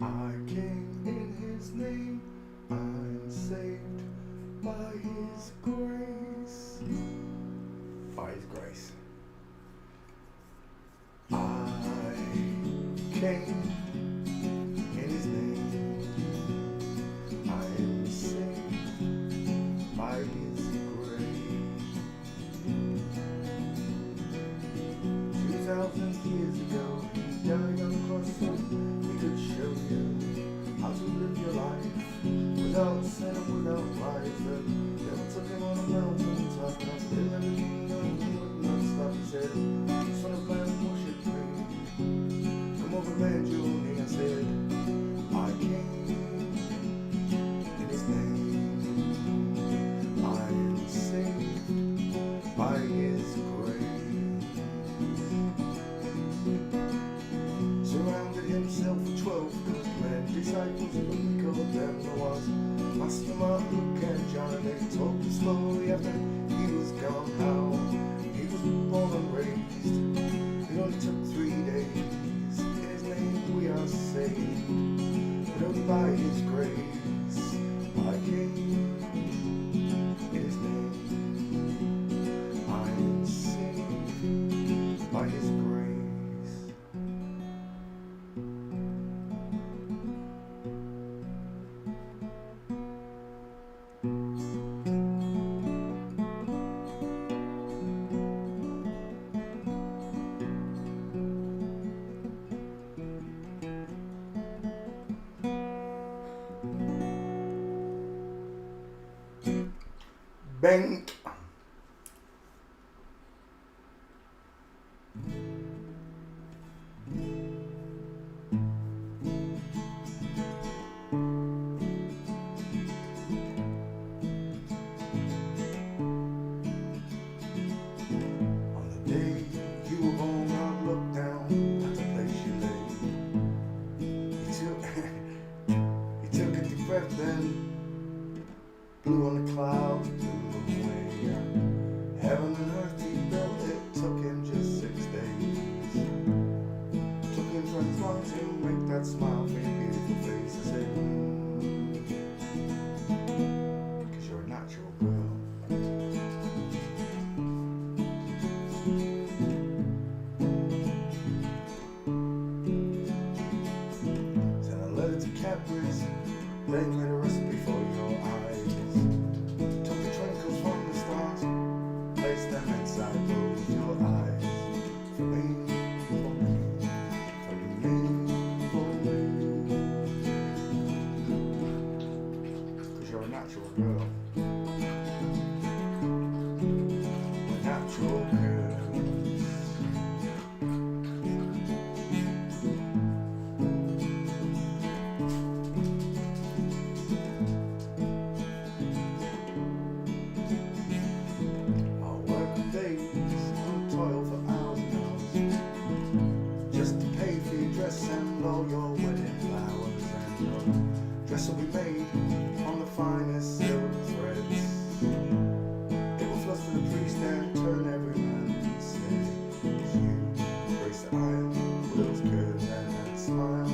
I came in his name, I'm saved by his grace. By his grace. I came in his name, I am saved by his grace. 2,000 years ago, he died on the cross so he could show you how to live your life without sin and without lies. The devil took him on a mountain top, and I still let him know he would not stop. He said, "Son of man, worship me. Come over, bend your knee." I said, I came in his name, I am saved by his grace. Surrounded himself with 12 good men, disciples but we called them. There was Master Mark, Luke and John, and they told the story after he was gone, how he was born and raised. It only took 3 days. In his name we are saved, but only by his grace. I came in his name, I am saved by his grace. Bank. On the day you were born, I looked down at the place you lay. He took a deep breath, then blew on the clouds, blew away. Heaven and earth he built, it took him just 6 days. Took him 20 long to make that smile for your beautiful face. I said, cause you're a natural girl. Sent a letter to Cadbury's, they made a recipe for your eyes. Took the twinkles from the stars, placed them inside both your eyes. For me, for me, for me, for me. Cause you're a natural girl. A natural girl. Toil for hours and hours just to pay for your dress and all your wedding flowers, and your dress will be made on the finest silk threads. It will fluster the priest and turn every man's head. You grace the iron with those curves and that smile,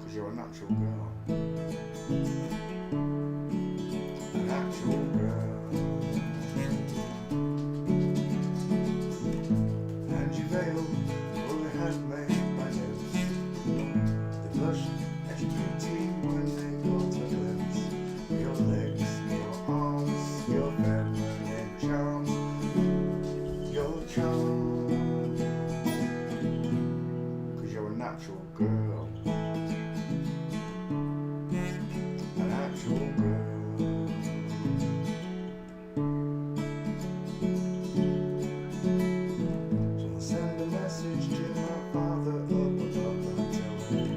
cause you're a natural girl. A natural girl. Only had made my lips. They blushed at your beauty when they got to lips. Your legs, your arms, your feminine charms, your charm. Cause you're a natural girl. A natural girl. Send a message to my father up above and tell him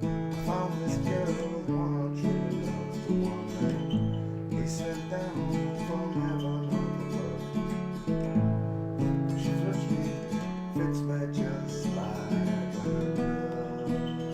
I found this girl, the one I truly love, the one that he sent down from heaven up above. She flips me, fits me just like a glove.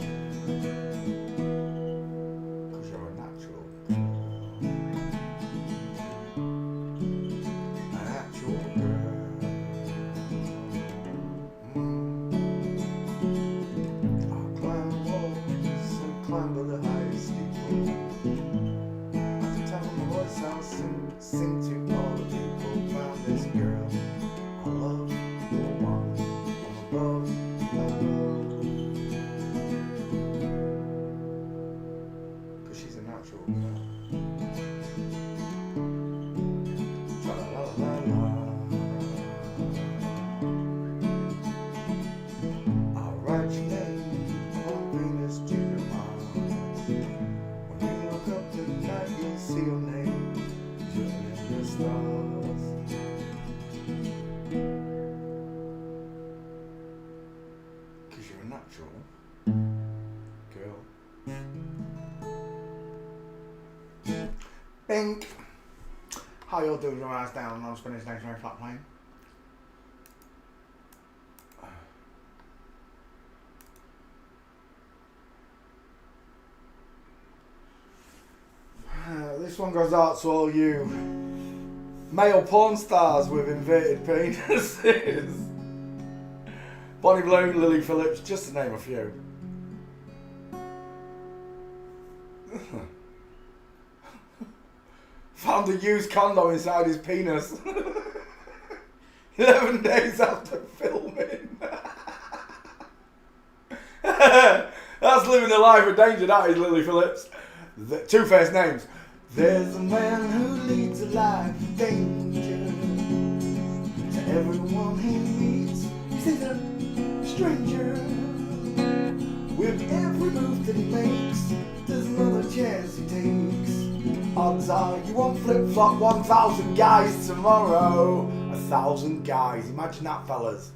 natural girl. Bink. How you all doing? Your eyes down on spinning stationary flat plane. This one goes out to all you male porn stars with inverted penises. Bonnie Blue, Lily Phillips, just to name a few. Found a used condom inside his penis. 11 days after filming. That's living the life of danger, that is Lily Phillips. Two first names. There's a man who leads a life of danger. To everyone he meets, he's a stranger. With every move that he makes, there's another chance he takes. Odds are you won't flip-flop 1,000 guys tomorrow. 1,000 guys, imagine that, fellas.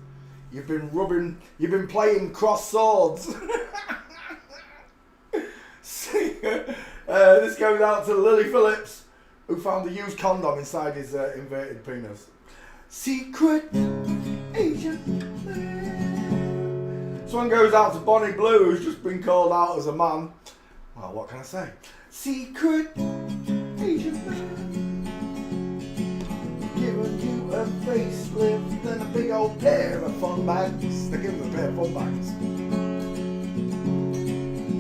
You've been playing cross swords. See, this goes out to Lily Phillips, who found a used condom inside his inverted penis. Secret agent. This one goes out to Bonnie Blue, who's just been called out as a man. Well, what can I say? Secret agent man. Giving you a facelift and a big old pair of fun bags. They give him a pair of fun bags.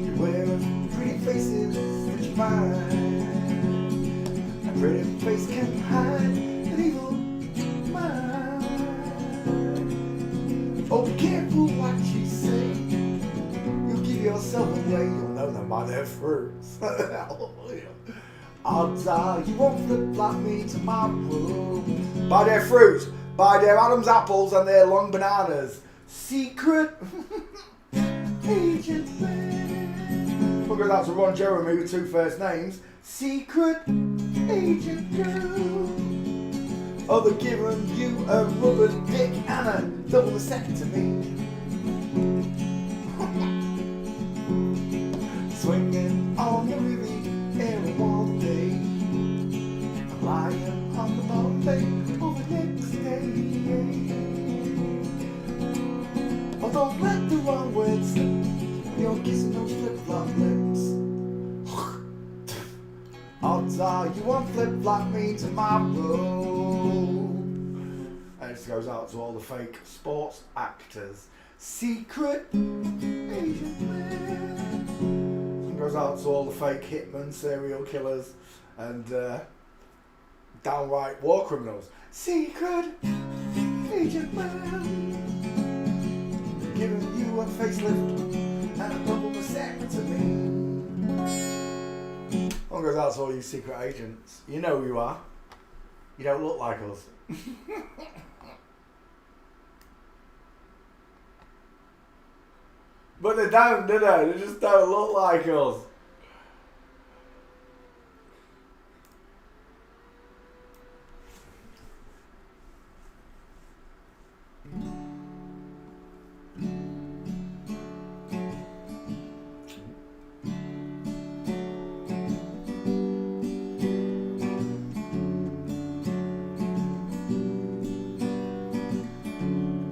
You wear pretty faces that you find. A pretty face can hide an evil mind. Oh, be careful what you say. You'll give yourself away. You'll know them by their fruits. Odds are you won't flip-flop me tomorrow. By their fruits, by their Adam's apples and their long bananas. Secret agent man. We'll go out to Ron Jeremy with two first names. Secret agent girl. Oh, they're giving you a rubber dick and a double vasectomy. Swinging on the Riviera one day, lying on the Bombay over the next day. Oh, don't let the wrong words slip when you're kissing those flip-flop lips. Odds are you won't flip-flop me tomorrow. And this goes out to all the fake sports actors. Secret agent man. Goes out to all the fake hitmen, serial killers, and downright war criminals. Secret agent man. Giving you a facelift and a double vasectomy. One goes out to all you secret agents. You know who you are. You don't look like us. But they don't, do they? They just don't look like us.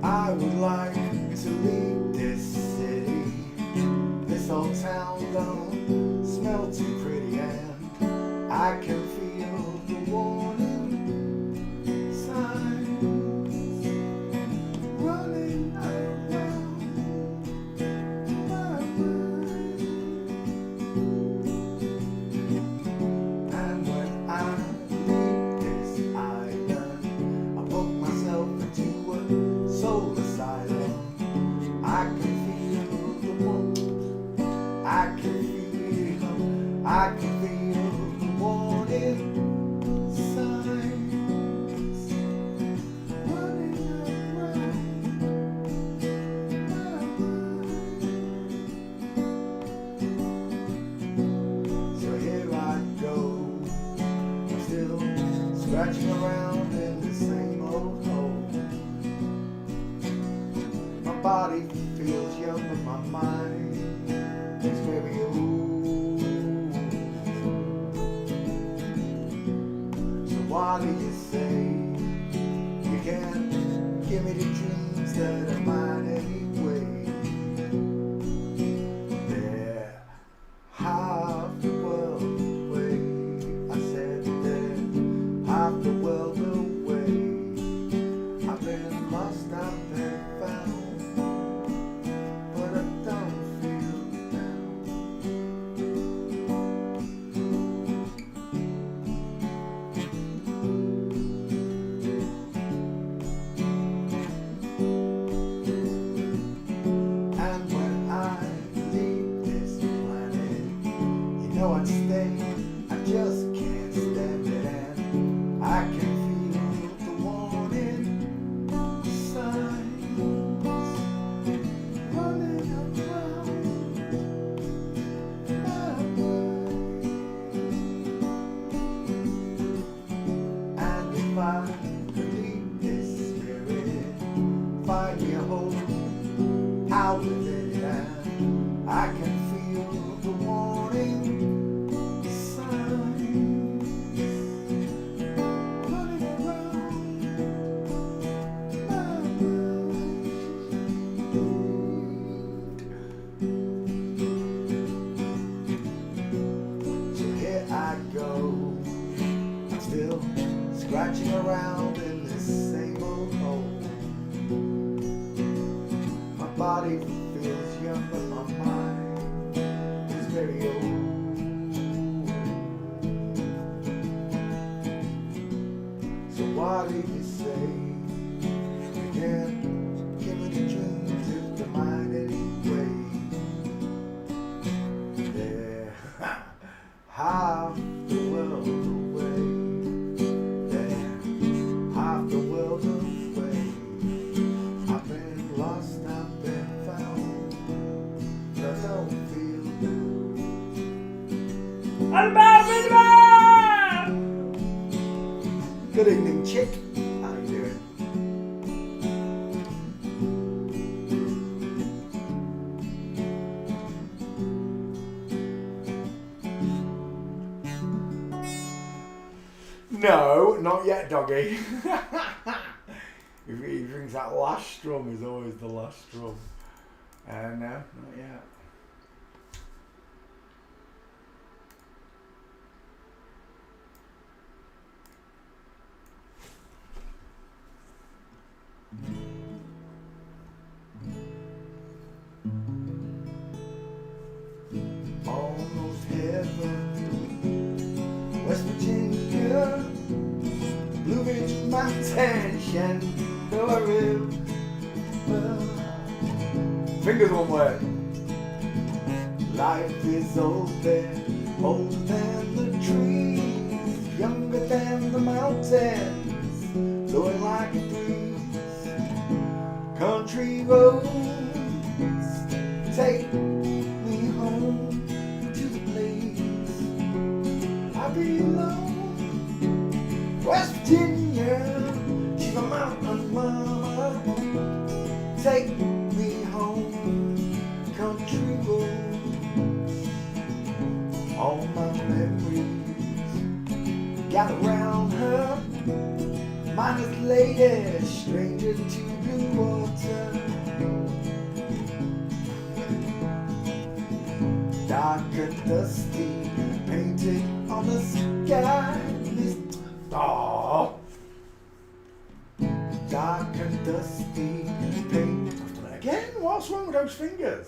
I would like to leave this city. This old town don't smell too pretty, and I can feel the warning signs running around my mind. And when I leave this island, I put myself into a soul asylum. I can feel the warmth. I can feel the warning signs running around my mind. So here I go, still scratching around in the same old hole. My body feels young, but my mind is very old. So why do you say you can't give me the dreams that are mine anyway? They're half the world away. I said they're half the world away. I've been lost, I've been found, but I don't feel down. And when I leave this planet, you know I'd stay. I just can't stand it, and I can feel the warning signs running around my brain. And if I could leave this spirit, find me a hole out within it, and I can feel the warning signs running around my brain. So here I go, I'm still scratching around in this same old hole. My body feels young, but my mind is very old. So why do you say you can't give me the dreams if they're mine anyway? They're half the world away. They're half the world away. I've been lost, I've been found, but I don't feel down. Good evening, chick. How you doing? No, not yet, doggy. If he drinks that last strum, is always the last strum. No, not yet. Almost heaven, West Virginia, Blue Ridge Mountain, Shenandoah River. Fingers one way. Life is old there, older than the trees, younger than the mountains, blowing like a breeze. Country roads take me home to the place I belong. West Virginia, she's a mountain mama. Take me home, country roads. All my memories gather round her. Mindless lady, stranger to blue water. Dark and dusty, painted on the sky. Dark and dusty, painted. Again, what's wrong with those fingers?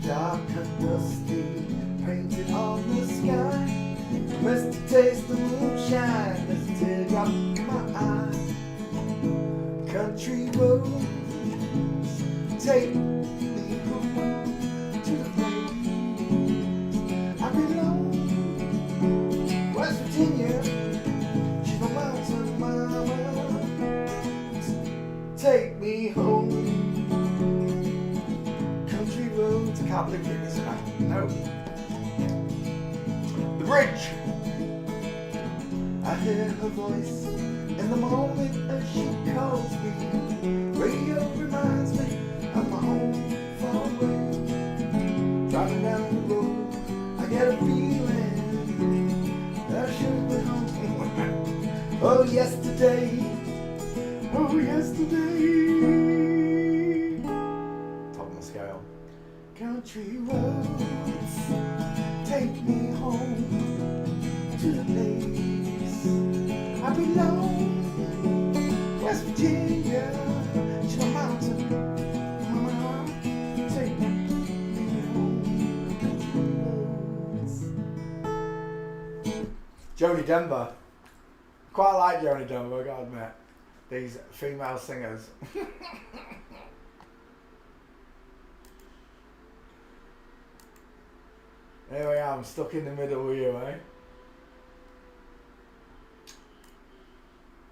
Dark and dusty, painted on the sky. Must taste the moonshine, there's a teardrop in my eye. Country roads take me home to the place I belong. West Virginia, she's my mountain mama. Take me home. Country roads, I can't believe it is now. No. The bridge. I hear her voice in the moment as she calls me. Radio reminds me country roads take me home to the place I belong. West Virginia, to the mountain. Mama, take me home to the country roads. Joni Denver. Quite like Joni Denver, I gotta admit. These female singers. Here I am, stuck in the middle with you, eh?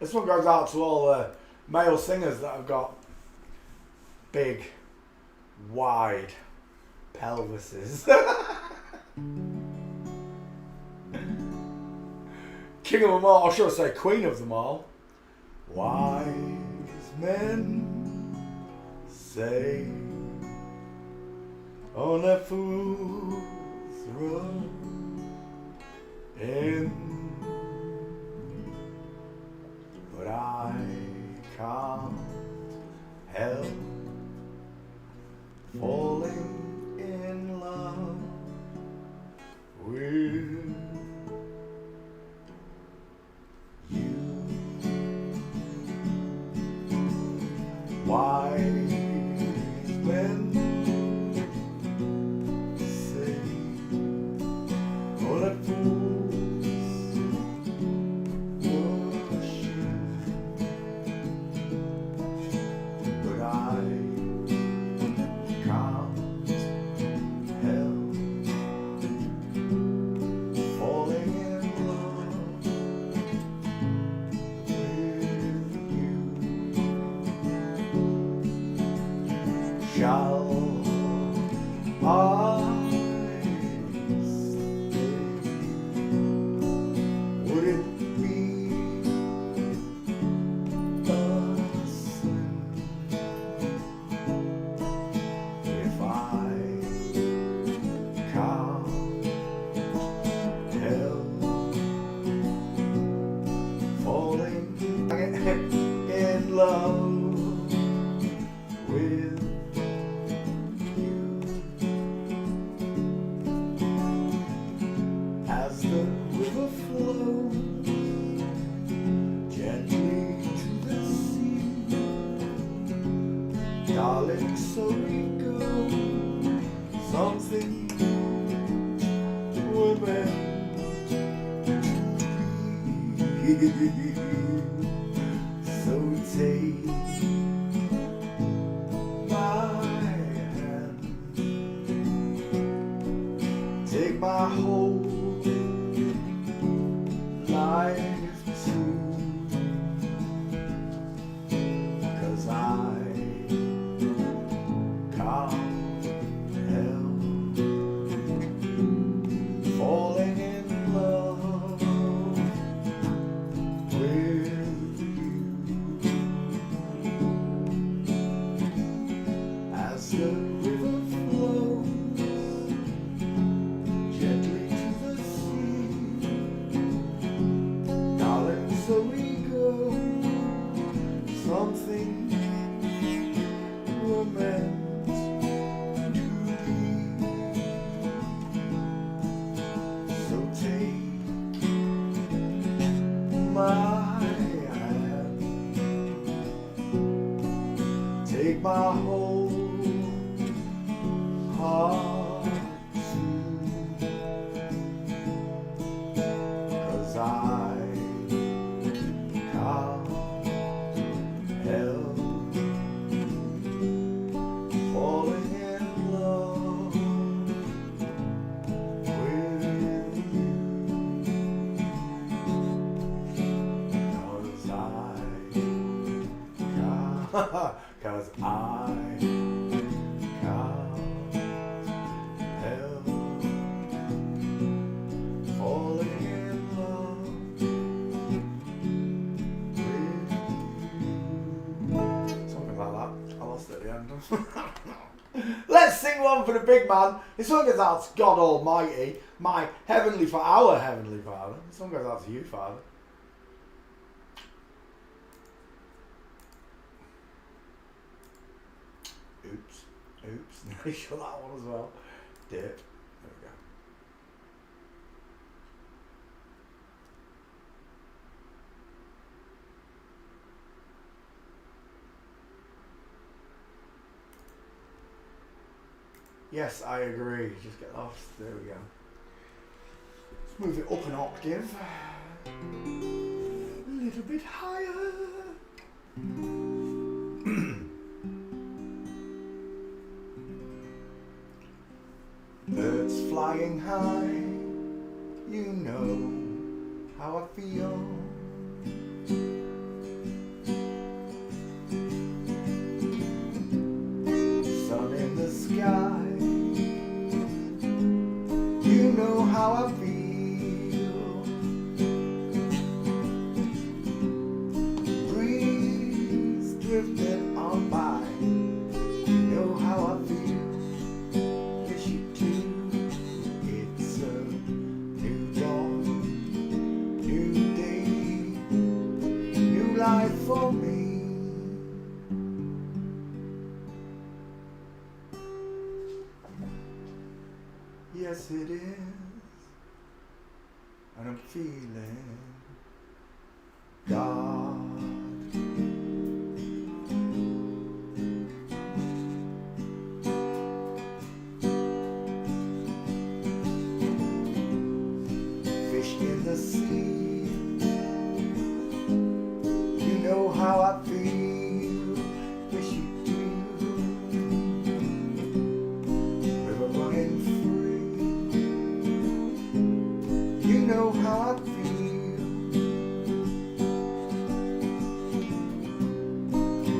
This one goes out to all the male singers that have got big, wide pelvises. King of them all, or should I say queen of them all. Wise men say only fools run in, but I can't help falling in love with you. Wise men say only fools worship, but I can't help falling in love with you. Shall I stay? Would it be a sin if I can't help falling in love with you? As the river flows gently to the sea, darling, so we go. Something we're meant to be. So take my hand, take my whole life too, 'cause I can't help falling in love with you. As the river flows gently to the sea, darling, so we go. Something we're meant to be. So take my hand, take my whole heart too, 'cause I can't help falling in love with you. 'Cause I can't help falling in love with you. Something like that. I lost it at the end. Let's sing one for the big man. This one goes out to God Almighty, my heavenly Father, our heavenly Father. This one goes out to you, Father. Oops. Shut that one as well. There we go. Yes, I agree. Just get lost. There we go. Let's move it up an octave. A little bit higher. Birds flying high, you know how I feel. Sun in the sky, you know how I feel. Breeze drifting on by, you know how I feel. Yes, you do. It's a new dawn, new day, new life for me. Yes, it is, and I'm feeling God. Fish in the sea, you know how I feel. Yes, you do. River running free, you know how I feel.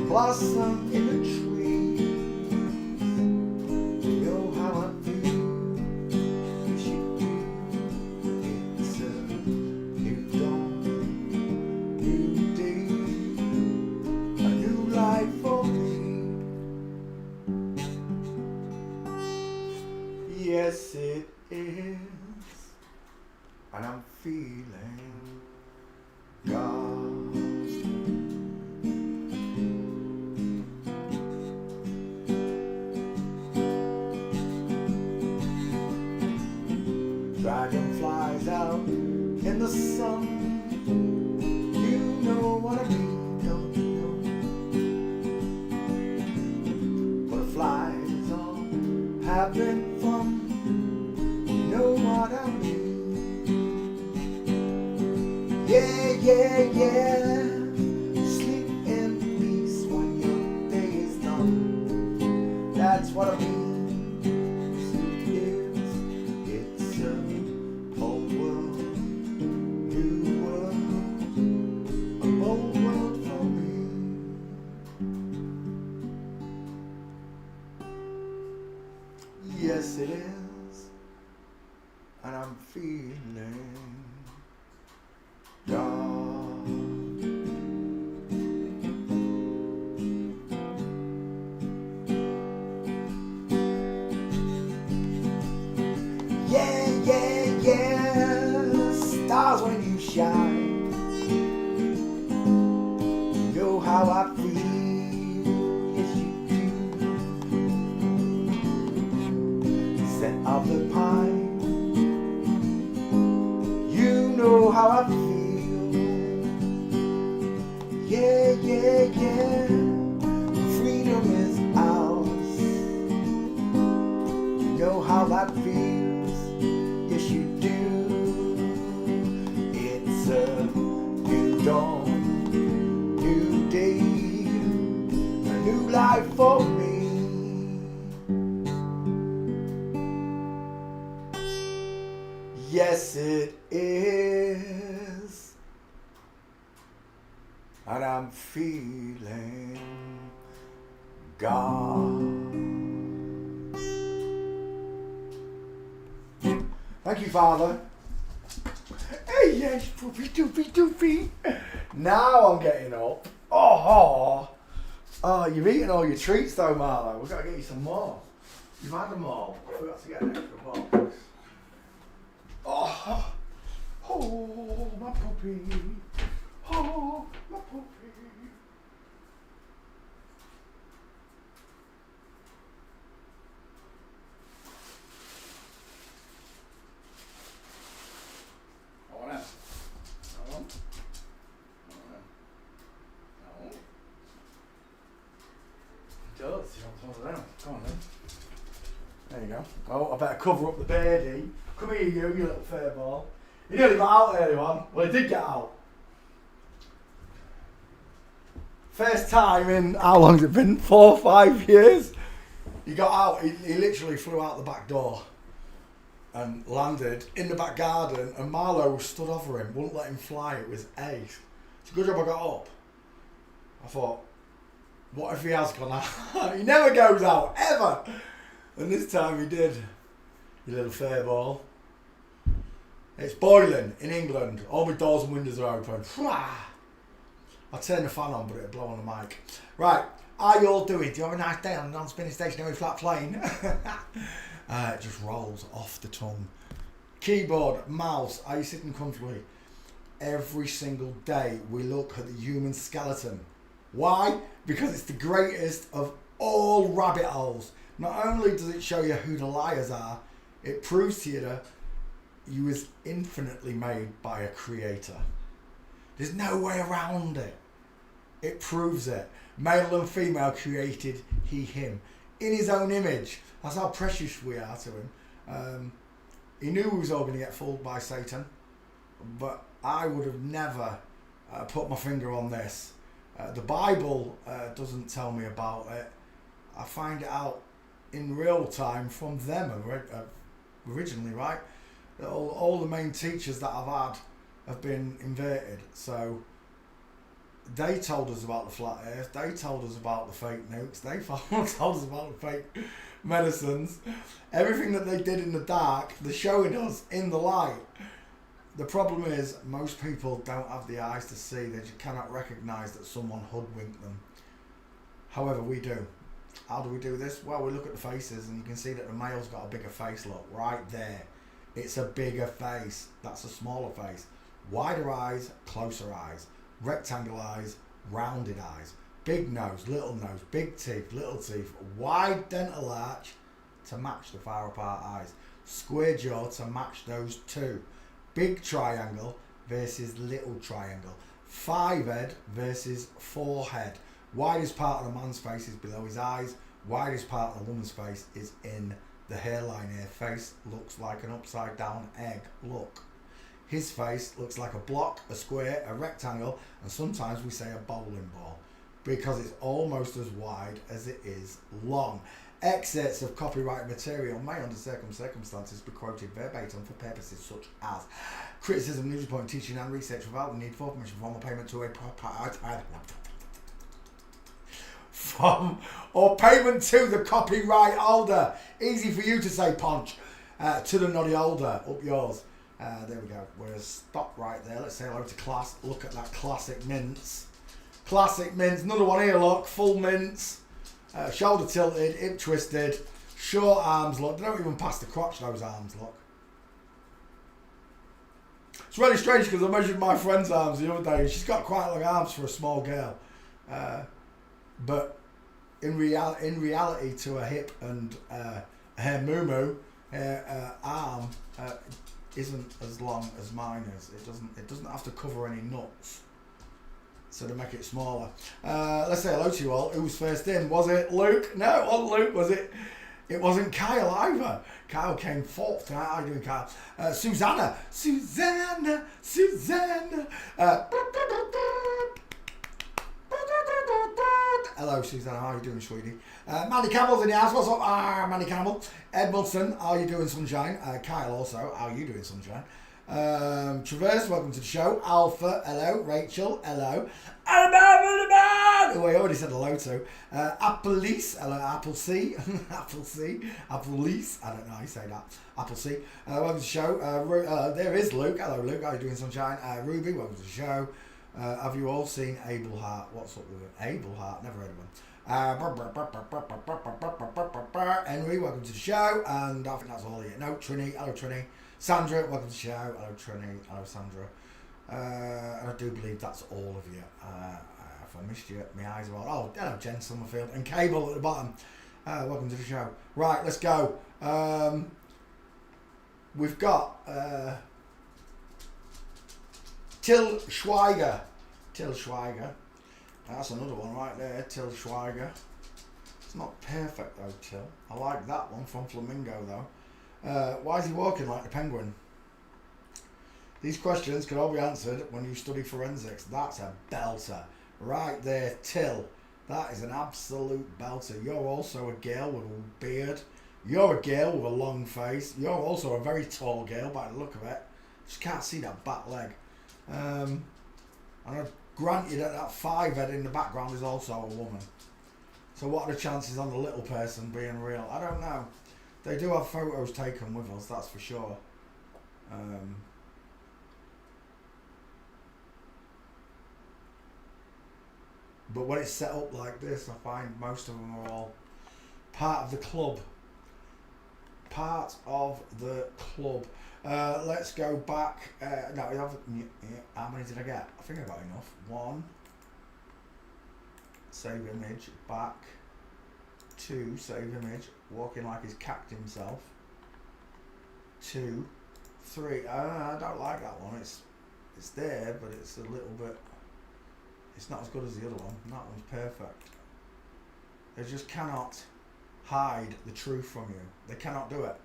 Blossom in the trees, you know how I feel. Yes, you do. It's a new dawn, new day, a new life for me. Yes, it is, and I'm feeling God. Dragonflies out in the sun, you know what I mean, don't you know? Butterflies all having fun, you know what I mean. Yeah, yeah, yeah, sleep in peace when your day is done. That's what I mean. It's a whole world, new world, a whole world for me. Yes, it is, and I'm feeling God. Yeah, yeah, yeah, stars when you shine, you know how I feel. Yes, you do. Scent of the pine, you know how I feel. Yeah, yeah, yeah, freedom is ours, you know how that feels. Yes, you do. It's a new dawn, new day, a new life for me. Yes, it is, and I'm feeling God. Thank you, Father. Hey, yes, poopy doopy doopy. Now I'm getting up. Oh, you've eaten all your treats though, Marlo. We've got to get you some more. You've had them all. I forgot to get an extra box. Oh, my puppy. Oh, my puppy. Come on then. There you go. Oh, I better cover up the birdie. Come here, you little fair ball. He nearly got out early on. Well, he did get out. First time in, how long has it been? 4 or 5 years? He got out, he literally flew out the back door and landed in the back garden, and Marlowe stood over him, wouldn't let him fly. It was ace. It's a good job I got up. I thought, what if he has gone out? He never goes out, ever. And this time he did. You little fair ball. It's boiling in England. All my doors and windows are open. I'll turn the fan on, but it'll blow on the mic. Right, how you all doing? Do you have a nice day on a non-spinning stationary flat plane? It just rolls off the tongue. Keyboard, mouse, are you sitting comfortably? Every single day we look at the human skeleton. Why? Because it's the greatest of all rabbit holes. Not only does it show you who the liars are, it proves to you that you was infinitely made by a creator. There's no way around it. It proves it. Male and female created he, him. In his own image. That's how precious we are to him. He knew we was all going to get fooled by Satan. But I would have never put my finger on this. The Bible doesn't tell me about it. I find it out in real time from them originally, right? All the main teachers that I've had have been inverted. So they told us about the flat earth, they told us about the fake nukes, they told us about the fake medicines. Everything that they did in the dark, they're showing us in the light. The problem is most people don't have the eyes to see. They just cannot recognise that someone hoodwinked them. However, we do. How do we do this? Well, we look at the faces and you can see that the male's got a bigger face. Look, right there. It's a bigger face. That's a smaller face. Wider eyes, closer eyes. Rectangle eyes, rounded eyes. Big nose, big teeth, little teeth. Wide dental arch to match the far apart eyes. Square jaw to match those two. Big triangle versus little triangle. 5 head versus 4 head. Widest part of the man's face is below his eyes. Widest part of the woman's face is in the hairline here. Face looks like an upside down egg. Look. His face looks like a block, a square, a rectangle, and sometimes we say a bowling ball, because it's almost as wide as it is long. Excerpts of copyrighted material may, under certain circumstances, be quoted verbatim for purposes such as criticism, news report, teaching and research without the need for permission, formal payment to a payment to the copyright holder. Easy for you to say, Ponch. To the noddy holder. Up yours. There we go. We're going to stop right there. Let's say hello to class. Look at that classic mince. Classic mince. Another one here, look. Full mince. Shoulder tilted, hip twisted, short arms, look. They don't even pass the crotch, those arms, look. It's really strange because I measured my friend's arms the other day and she's got quite long arms for a small girl. But in reality, to her hip and her moo-moo, her arm isn't as long as mine is. It doesn't have to cover any nuts. So to make it smaller. Let's say hello to you all. Who was first in? Was it Luke? No, it wasn't Luke, was it? It wasn't Kyle either. Kyle came fourth tonight. How are you doing, Kyle? Susanna. Hello, Susanna. How are you doing, sweetie? Manny Campbell's in the house. What's up? Manny Campbell. Edmondson. How are you doing, sunshine? Kyle also. How are you doing, sunshine? Traverse, welcome to the show. Alpha, hello. Rachel, hello. Who I already said hello to. Appleese, hello. Applesea. Appleese, I don't know how you say that. Appleseed. Welcome to the show. There is Luke. Hello, Luke. How are you doing, sunshine? Ruby, welcome to the show. Have you all seen Abel Hart? What's up with it? Abel Hart, never heard of one. Henry, welcome to the show. And I think that's all here. No, Trini, hello Trini. Sandra, welcome to the show. Hello Trini, hello Sandra. And I do believe that's all of you. If I missed you, my eyes are all. Oh, hello Jen Summerfield. And Cable at the bottom. Welcome to the show. Right, let's go. We've got Till Schweiger. Till Schweiger. That's another one right there. Till Schweiger. It's not perfect though, Till. I like that one from Flamingo though. Why is he walking like a penguin? These questions can all be answered when you study forensics. That's a belter. Right there, Till. That is an absolute belter. You're also a girl with a beard. You're a girl with a long face. You're also a very tall girl by the look of it. Just can't see that back leg. And I grant you that that 5 head in the background is also a woman. So what are the chances on the little person being real? I don't know. They do have photos taken with us, that's for sure. But when it's set up like this, I find most of them are all part of the club. Part of the club. Let's go back. No, we haven't. How many did I get? I think I got enough. 1. Save image. Back. 2. Save image. Walking like he's cacked himself. 2. 3. I don't like that one. It's there, but it's a little bit. It's not as good as the other one. That one's perfect. They just cannot hide the truth from you. They cannot do it.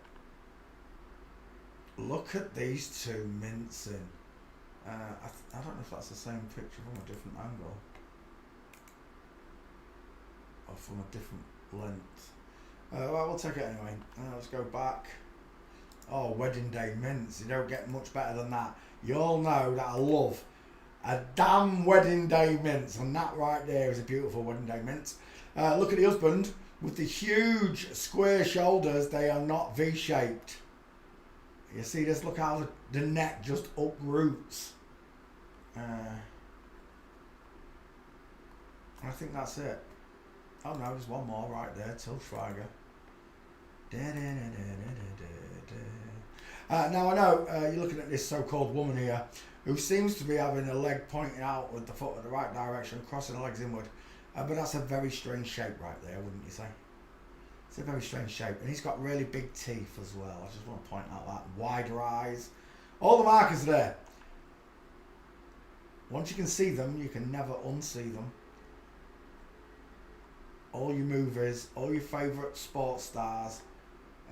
Look at these two mincing. I don't know if that's the same picture from a different angle. Or from a different length. Well, we'll take it anyway. Let's go back. Oh, wedding day mince. You don't get much better than that. You all know that I love a damn wedding day mince, and that right there is a beautiful wedding day mince. Look at the husband with the huge square shoulders. They are not V-shaped. You see this? Look how the neck just uproots. I think that's it. Oh no, there's one more right there. Till Schweiger. Now I know you're looking at this so-called woman here who seems to be having a leg pointing out with the foot in the right direction, crossing the legs inward. But that's a very strange shape right there, wouldn't you say? It's a very strange shape. And he's got really big teeth as well. I just want to point out that. Wider eyes. All the markers are there. Once you can see them, you can never unsee them. All your movies, all your favourite sports stars,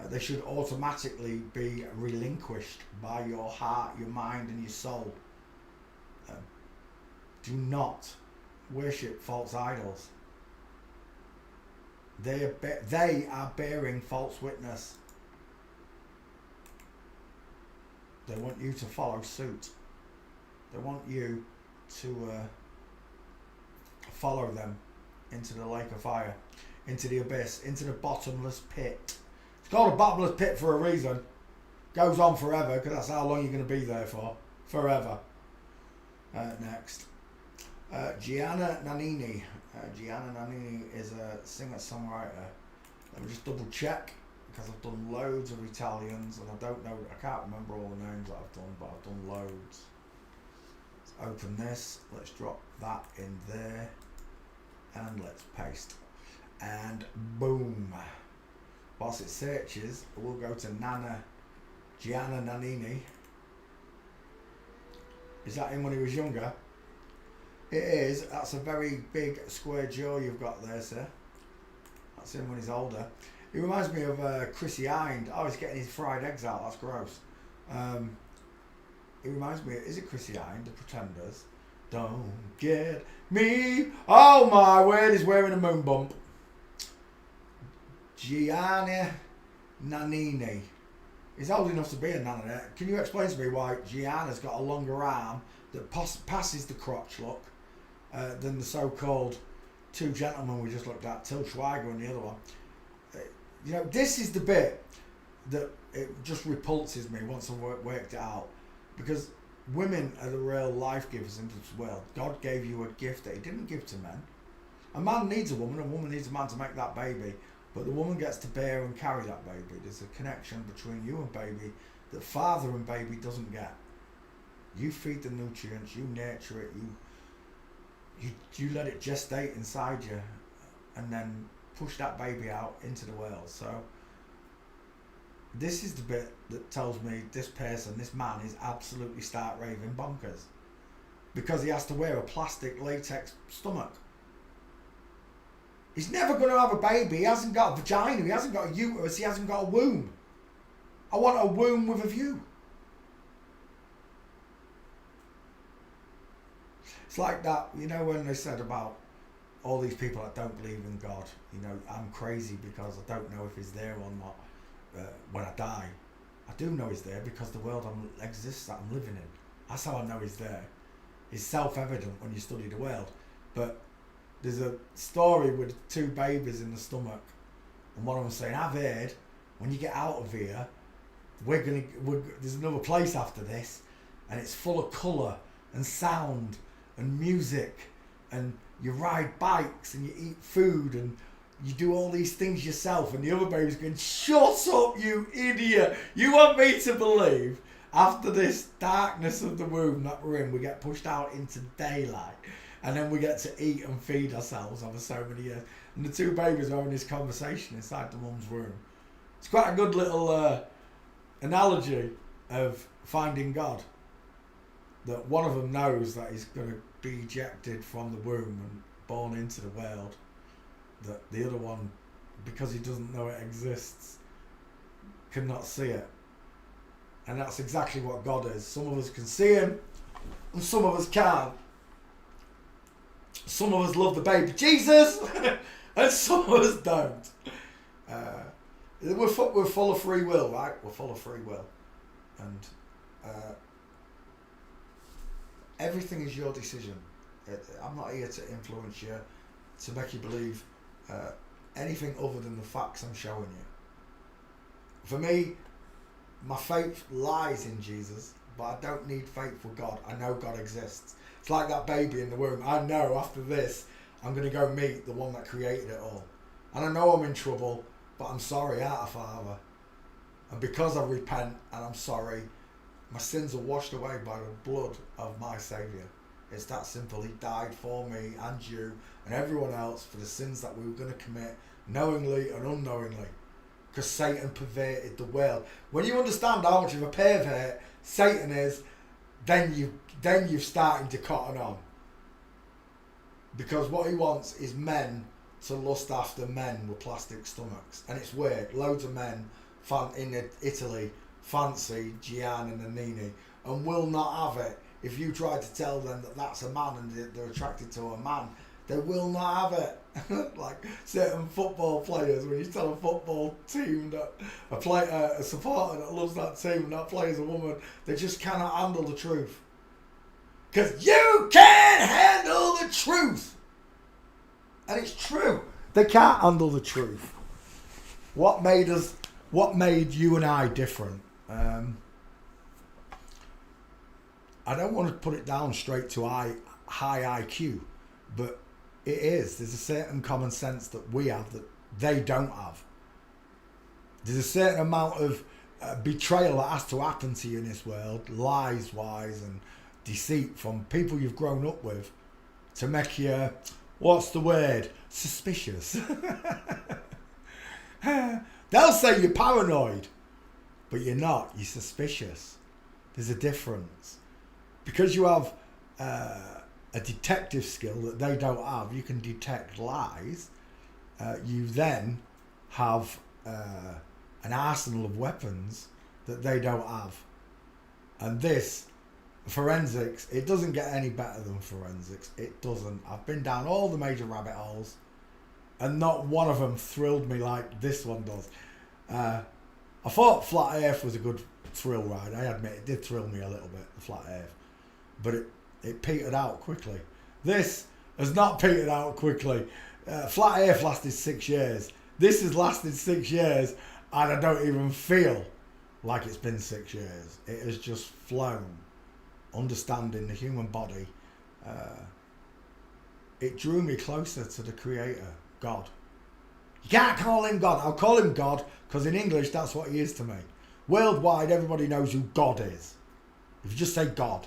they should automatically be relinquished by your heart, your mind and your soul. Do not worship false idols. They are bearing false witness. They want you to follow suit. They want you to follow them into the lake of fire, into the abyss, into the bottomless pit. It's called a bottomless pit for a reason. Goes on forever because that's how long you're going to be there for. Forever. Next. Gianna Nannini. Gianna Nannini is a singer-songwriter. Let me just double check because I've done loads of Italians and I don't know, I can't remember all the names that I've done, but I've done loads. Let's open this. Let's drop that in there. And let's paste. And boom. Whilst it searches, we'll go to Gianna Nannini. Is that him when he was younger? It is. That's a very big square jaw you've got there, sir. That's him when he's older. He reminds me of Chrissy Hind. Oh, he's getting his fried eggs out. That's gross. He reminds me, is it Chrissy Hind, The Pretenders? Don't get me. Oh my word, he's wearing a moon bump. Gianna Nannini. He's old enough to be a nana. Can you explain to me why Gianna's got a longer arm that passes the crotch look than the so-called two gentlemen we just looked at, Till Schweiger and the other one? You know, this is the bit that it just repulses me once I've worked it out, because women are the real life givers into this world. God gave you a gift that he didn't give to men. A man needs a woman needs a man to make that baby, but the woman gets to bear and carry that baby. There's a connection between you and baby that father and baby doesn't get. You feed the nutrients, you nurture it, you let it gestate inside you and then push that baby out into the world. So this is the bit that tells me this person, this man, is absolutely stark raving bonkers because he has to wear a plastic latex stomach. He's never going to have a baby. He hasn't got a vagina. He hasn't got a uterus. He hasn't got a womb. I want a womb with a view. It's like that, you know, when they said about all these people that don't believe in God, you know, I'm crazy because I don't know if he's there or not when I die. I do know he's there because the world exists that I'm living in. That's how I know he's there. It's self-evident when you study the world. But there's a story with 2 babies in the stomach, and one of them saying, I've heard when you get out of here, there's another place after this, and it's full of colour and sound and music, and you ride bikes and you eat food and you do all these things yourself. And the other baby's going, shut up, you idiot. You want me to believe after this darkness of the womb that we're in, we get pushed out into daylight, and then we get to eat and feed ourselves over so many years. And the 2 babies are having this conversation inside the mum's room. It's quite a good little analogy of finding God. That one of them knows that he's going to be ejected from the womb and born into the world. That the other one, because he doesn't know it exists, cannot see it. And that's exactly what God is. Some of us can see him, and some of us can't. Some of us love the baby Jesus, and some of us don't. We're full of free will, right? We're full of free will. And everything is your decision. I'm not here to influence you, to make you believe anything other than the facts I'm showing you. For me, my faith lies in Jesus, but I don't need faith for God. I know God exists. It's like that baby in the womb. I know after this, I'm going to go meet the one that created it all. And I know I'm in trouble, but I'm sorry, our Father. And because I repent and I'm sorry, my sins are washed away by the blood of my Saviour. It's that simple. He died for me and you and everyone else for the sins that we were going to commit knowingly and unknowingly. Because Satan perverted the world. When you understand how much of a pervert Satan is, then you're starting to cotton on. Because what he wants is men to lust after men with plastic stomachs. And it's weird. Loads of men in Italy fancy Gian and Nannini and will not have it. If you try to tell them that that's a man and they're attracted to a man, they will not have it. Like certain football players, when you tell a football team that a supporter that loves that team and that plays a woman, they just cannot handle the truth. Because you can't handle the truth. And it's true. They can't handle the truth. What made you and I different? I don't want to put it down straight to high IQ, but it is. There's a certain common sense that we have that they don't have. There's a certain amount of betrayal that has to happen to you in this world, lies-wise and deceit from people you've grown up with, to make you, what's the word, suspicious. They'll say you're paranoid, but you're not. You're suspicious. There's a difference. Because you have a detective skill that they don't have, you can detect lies. You then have an arsenal of weapons that they don't have. And this, forensics, it doesn't get any better than forensics. It doesn't. I've been down all the major rabbit holes, and not one of them thrilled me like this one does. I thought Flat Earth was a good thrill ride. I admit it did thrill me a little bit, the Flat Earth. But it petered out quickly. This has not petered out quickly. Flat Earth lasted 6 years. This has lasted 6 years, and I don't even feel like it's been 6 years. It has just flown. Understanding the human body, it drew me closer to the Creator, God. You can't call him God. I'll call him God because in English that's what he is to me. Worldwide, everybody knows who God is. If you just say God,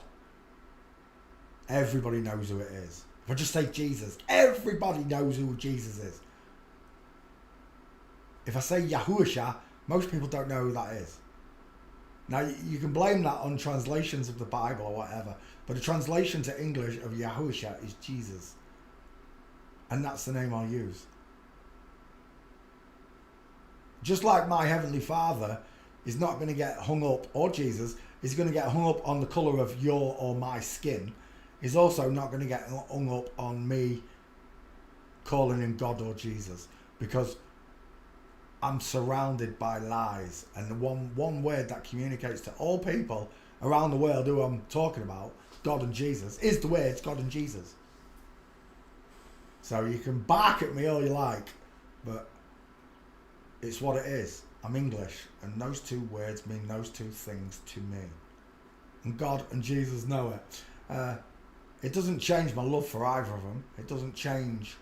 everybody knows who it is. If I just say Jesus, everybody knows who Jesus is. If I say Yahushua, most people don't know who that is. Now, you can blame that on translations of the Bible or whatever, but the translation to English of Yahushua is Jesus. And that's the name I'll use. Just like my Heavenly Father is not going to get hung up, or Jesus is going to get hung up on the colour of your or my skin, is also not going to get hung up on me calling him God or Jesus, because I'm surrounded by lies. And the one word that communicates to all people around the world who I'm talking about, God and Jesus, is the words God and Jesus. So you can bark at me all you like, but it's what it is. I'm English, and those two words mean those two things to me. And God and Jesus know it. It doesn't change my love for either of them. It doesn't change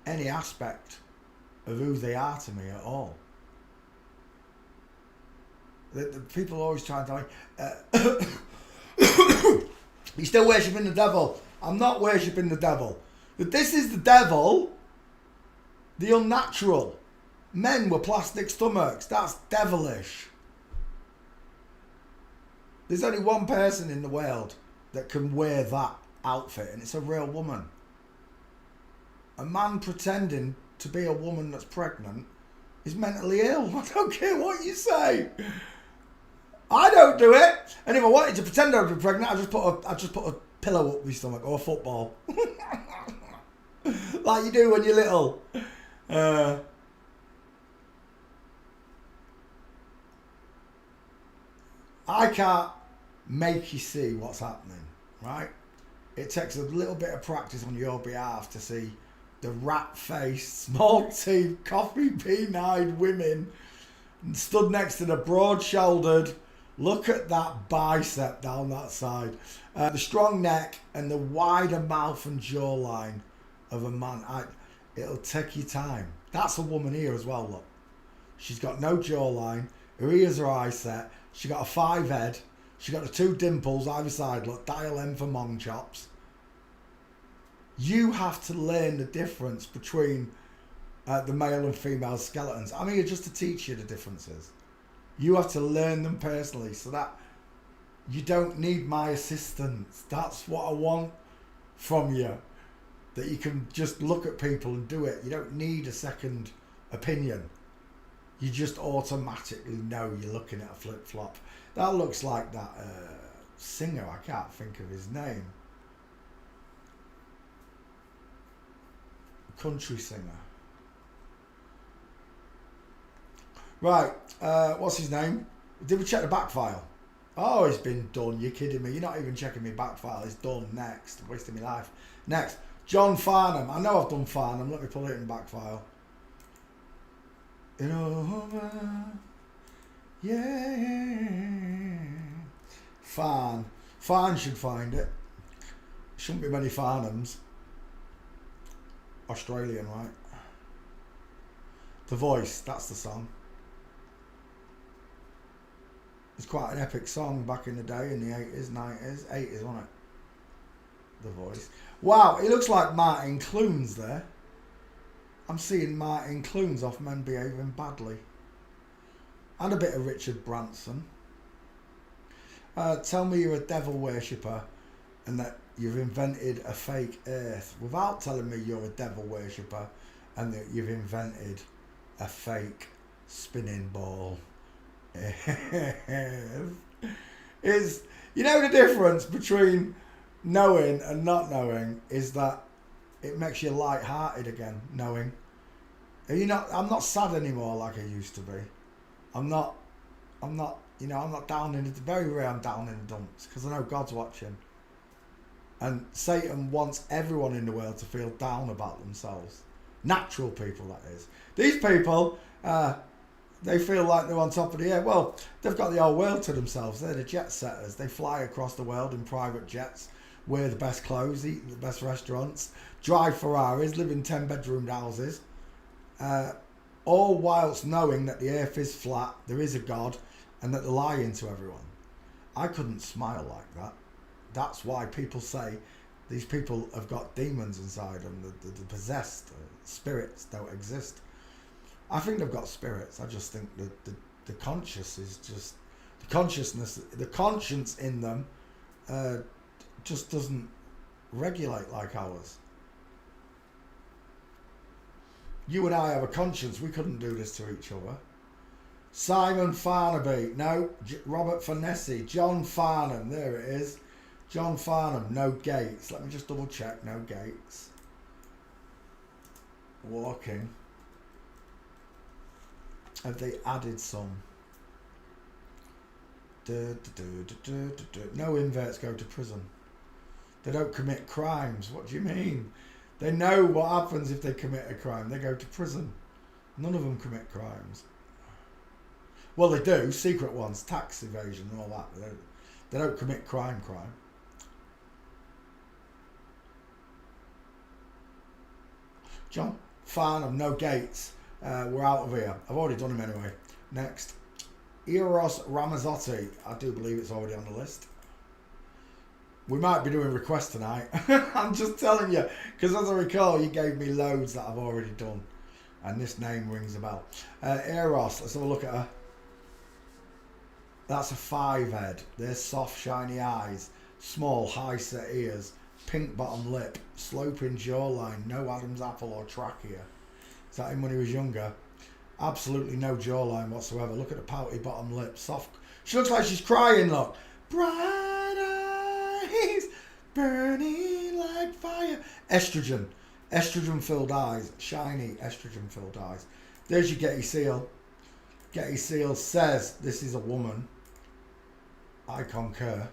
any aspect of who they are to me at all. The people always try and tell me, you're still worshipping the devil. I'm not worshipping the devil. But this is the devil, the unnatural. Men with plastic stomachs. That's devilish. There's only one person in the world that can wear that outfit, and it's a real woman. A man pretending to be a woman that's pregnant is mentally ill. I don't care what you say. I don't do it. And if I wanted to pretend I'd be pregnant, I'd just put a pillow up my stomach, or a football. Like you do when you're little. I can't make you see what's happening, right? It takes a little bit of practice on your behalf to see the rat-faced, small-teeth, coffee-bean-eyed women stood next to the broad-shouldered, look at that bicep down that side, the strong neck and the wider mouth and jawline of a man. It'll take you time. That's a woman here as well, look. She's got no jawline, her ears are eye set, she got a 5 head, she got the 2 dimples either side, look, dial M for mong chops. You have to learn the difference between the male and female skeletons. I'm here just to teach you the differences. You have to learn them personally so that you don't need my assistance. That's what I want from you. That you can just look at people and do it. You don't need a second opinion. You just automatically know you're looking at a flip-flop. That looks like that singer. I can't think of his name. Country singer. Right, what's his name? Did we check the back file? Oh, it's been done. You're kidding me. You're not even checking my back file. It's done. Next. Wasting my life. Next. John Farnham. I know I've done Farnham. Let me pull it in the back file. You know, yeah. Farn should find it. Shouldn't be many Farnhams. Australian, right? The Voice. That's the song. It's quite an epic song back in the day, in the 80s, 90s. 80s, wasn't it? The Voice. Wow, it looks like Martin Clunes there. I'm seeing Martin Clunes off Men Behaving Badly. And a bit of Richard Branson. Tell me you're a devil worshipper and that you've invented a fake earth without telling me you're a devil worshipper and that you've invented a fake spinning ball. Is, you know, the difference between knowing and not knowing is that it makes you light-hearted again, knowing. I'm not sad anymore like I used to be. I'm not, I'm not down in the, very rare I'm down in the dumps because I know God's watching. And Satan wants everyone in the world to feel down about themselves. Natural people, that is. These people, they feel like they're on top of the air. Well, they've got the whole world to themselves. They're the jet setters. They fly across the world in private jets, wear the best clothes, eat in the best restaurants, drive Ferraris, live in 10-bedroomed houses, all whilst knowing that the earth is flat, there is a God, and that they're lying to everyone. I couldn't smile like that. That's why people say these people have got demons inside them, the possessed spirits don't exist. I think they've got spirits. I just think that the conscious is just, the consciousness, the conscience in them just doesn't regulate like ours. You and I have a conscience. We couldn't do this to each other. Simon Farnaby. No. Robert Finesse. John Farnham. There it is. John Farnham. No Gates. Let me just double check. No Gates. Walking. Have they added some? No inverts go to prison. They don't commit crimes. What do you mean? They know what happens if they commit a crime. They go to prison. None of them commit crimes. Well, they do. Secret ones. Tax evasion and all that. They don't commit crime. John Farnham. No Gates. We're out of here. I've already done him anyway. Next. Eros Ramazzotti. I do believe it's already on the list. We might be doing requests tonight. I'm just telling you. Because as I recall, you gave me loads that I've already done. And this name rings a bell. Eros. Let's have a look at her. That's a 5 head. There's soft, shiny eyes. Small, high-set ears. Pink bottom lip. Sloping jawline. No Adam's apple or trachea. Is that him when he was younger? Absolutely no jawline whatsoever. Look at the pouty bottom lip. Soft. She looks like she's crying, look. Bright eyes, burning like fire. Estrogen. Estrogen-filled eyes. Shiny, estrogen-filled eyes. There's your Getty Seal. Getty Seal says this is a woman. I concur.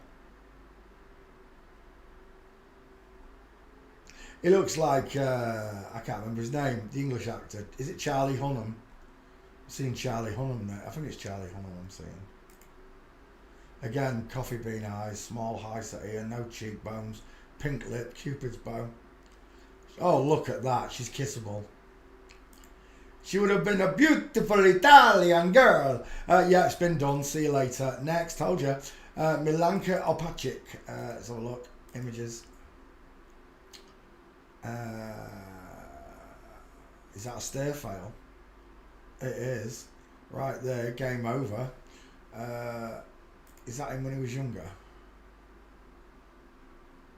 He looks like, I can't remember his name, the English actor. Is it Charlie Hunnam? I'm seeing Charlie Hunnam there. I think it's Charlie Hunnam I'm seeing. Again, coffee bean eyes, small high set ear, no cheekbones, pink lip, Cupid's bow. Oh, look at that. She's kissable. She would have been a beautiful Italian girl. Yeah, it's been done. See you later. Next, told you. Milanka Opacic. Let's have a look. Images. Is that a stair fail? It is. Right there, game over. Is that him when he was younger?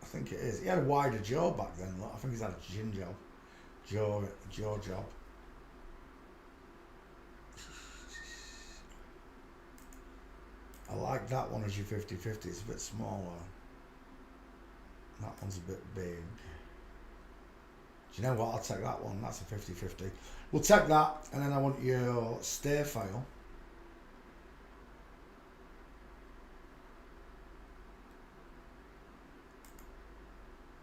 I think it is. He had a wider jaw back then. Look. I think he's had a chin job. Jaw job. I like that one as your 50-50. It's a bit smaller. That one's a bit big. Do you know what? I'll take that one. That's a 50-50. We'll take that, and then I want your stair file.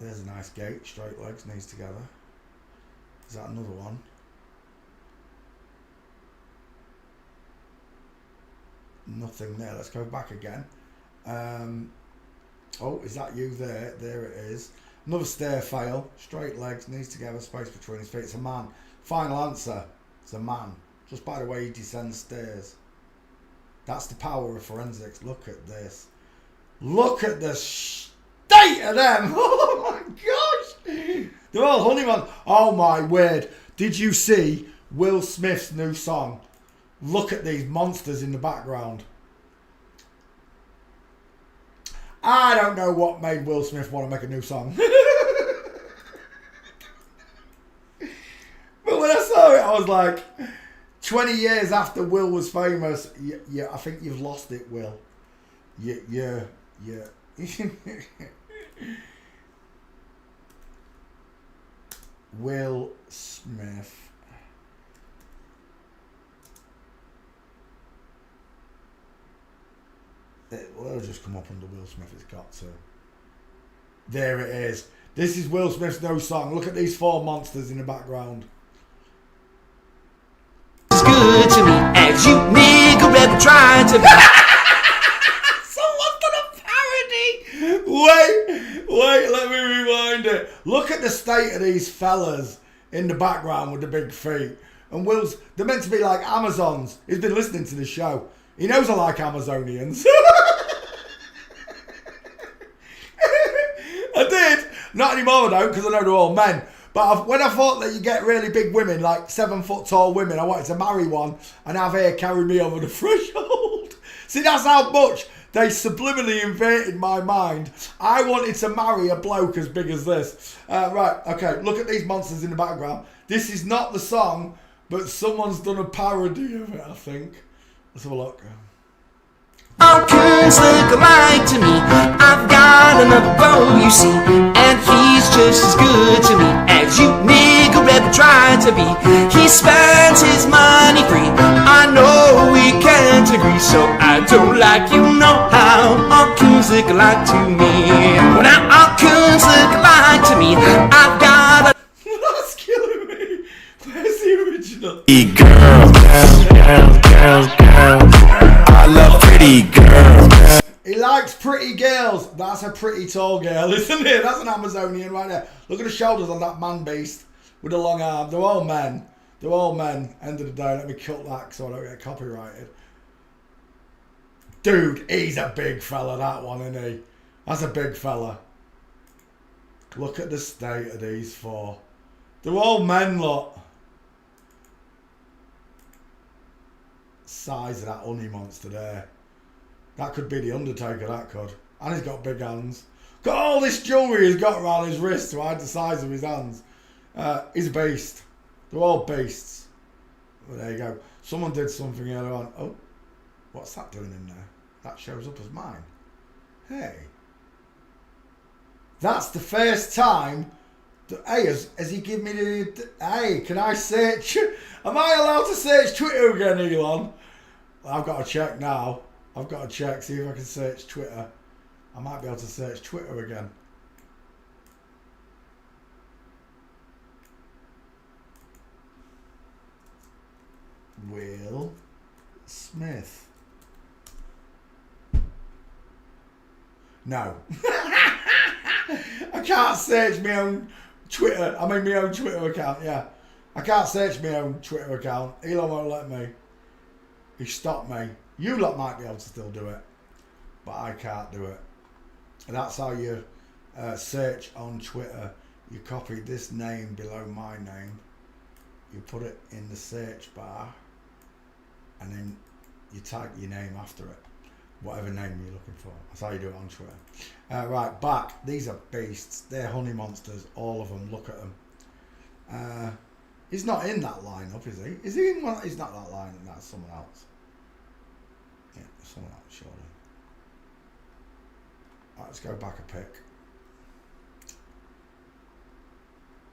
There's a nice gait. Straight legs, knees together. Is that another one? Nothing there. Let's go back again. Oh, is that you there? There it is. Another stair fail. Straight legs, knees together, space between his feet. It's a man. Final answer. It's a man. Just by the way he descends stairs. That's the power of forensics. Look at this. Look at the state of them. Oh my gosh. They're all honeymoon. Oh my word. Did you see Will Smith's new song? Look at these monsters in the background. I don't know what made Will Smith want to make a new song. But when I saw it, I was like, 20 years after Will was famous, yeah, I think you've lost it, Will. Yeah. Will Smith. It'll just come up under Will Smith, it's got to. There it is. This is Will Smith's new song. Look at these 4 monsters in the background. It's good to me as you nigga ever trying to. Someone's done a parody! Wait, let me rewind it. Look at the state of these fellas in the background with the big feet. And they're meant to be like Amazons. He's been listening to the show. He knows I like Amazonians. I did. Not anymore, I don't, because I know they're all men. But when I thought that you get really big women, like 7 foot tall women, I wanted to marry one and have her carry me over the threshold. See, that's how much they subliminally invaded my mind. I wanted to marry a bloke as big as this. Right, okay, look at these monsters in the background. This is not the song, but someone's done a parody of it, I think. Let's have a look. All coons look alike to me. I've got another beau, you see, and he's just as good to me as you nigger ever tried to be. He spends his money free. I know we can't agree, so I don't like you know how. All coons look alike to me. Well, now all coons look alike to me. I've got a That's killing me. Where's the original? Girls. I love pretty girls. He likes pretty girls. That's a pretty tall girl, isn't it? That's an Amazonian right there. Look at the shoulders on that man beast with the long arm. They're all men. They're all men. End of the day, let me cut that so I don't get copyrighted. Dude, he's a big fella, that one, isn't he? That's a big fella. Look at the state of these four. They're all men, look. Size of that honey monster there. That could be the Undertaker, that could. And he's got big hands. Got all this jewellery he's got around his wrist to hide the size of his hands. He's a beast. They're all beasts. Well, there you go. Someone did something earlier on. Oh, what's that doing in there? That shows up as mine. Hey. That's the first time. Hey, has he given me the... Hey, can I search... Am I allowed to search Twitter again, Elon? I've got to check now. I've got to check, see if I can search Twitter. I might be able to search Twitter again. Will Smith. No. I can't search my own Twitter. I mean my own Twitter account, yeah. I can't search my own Twitter account. Elon won't let me. He stopped me. You lot might be able to still do it, but I can't do it. And that's how you search on Twitter. You copy this name below my name. You put it in the search bar, and then you type your name after it. Whatever name you're looking for. That's how you do it on Twitter. Right, back. These are beasts. They're honey monsters. All of them. Look at them. He's not in that lineup, is he? Is he in one? He's not that lineup. That's someone else. Yeah, someone else, surely. Right, let's go back a pick.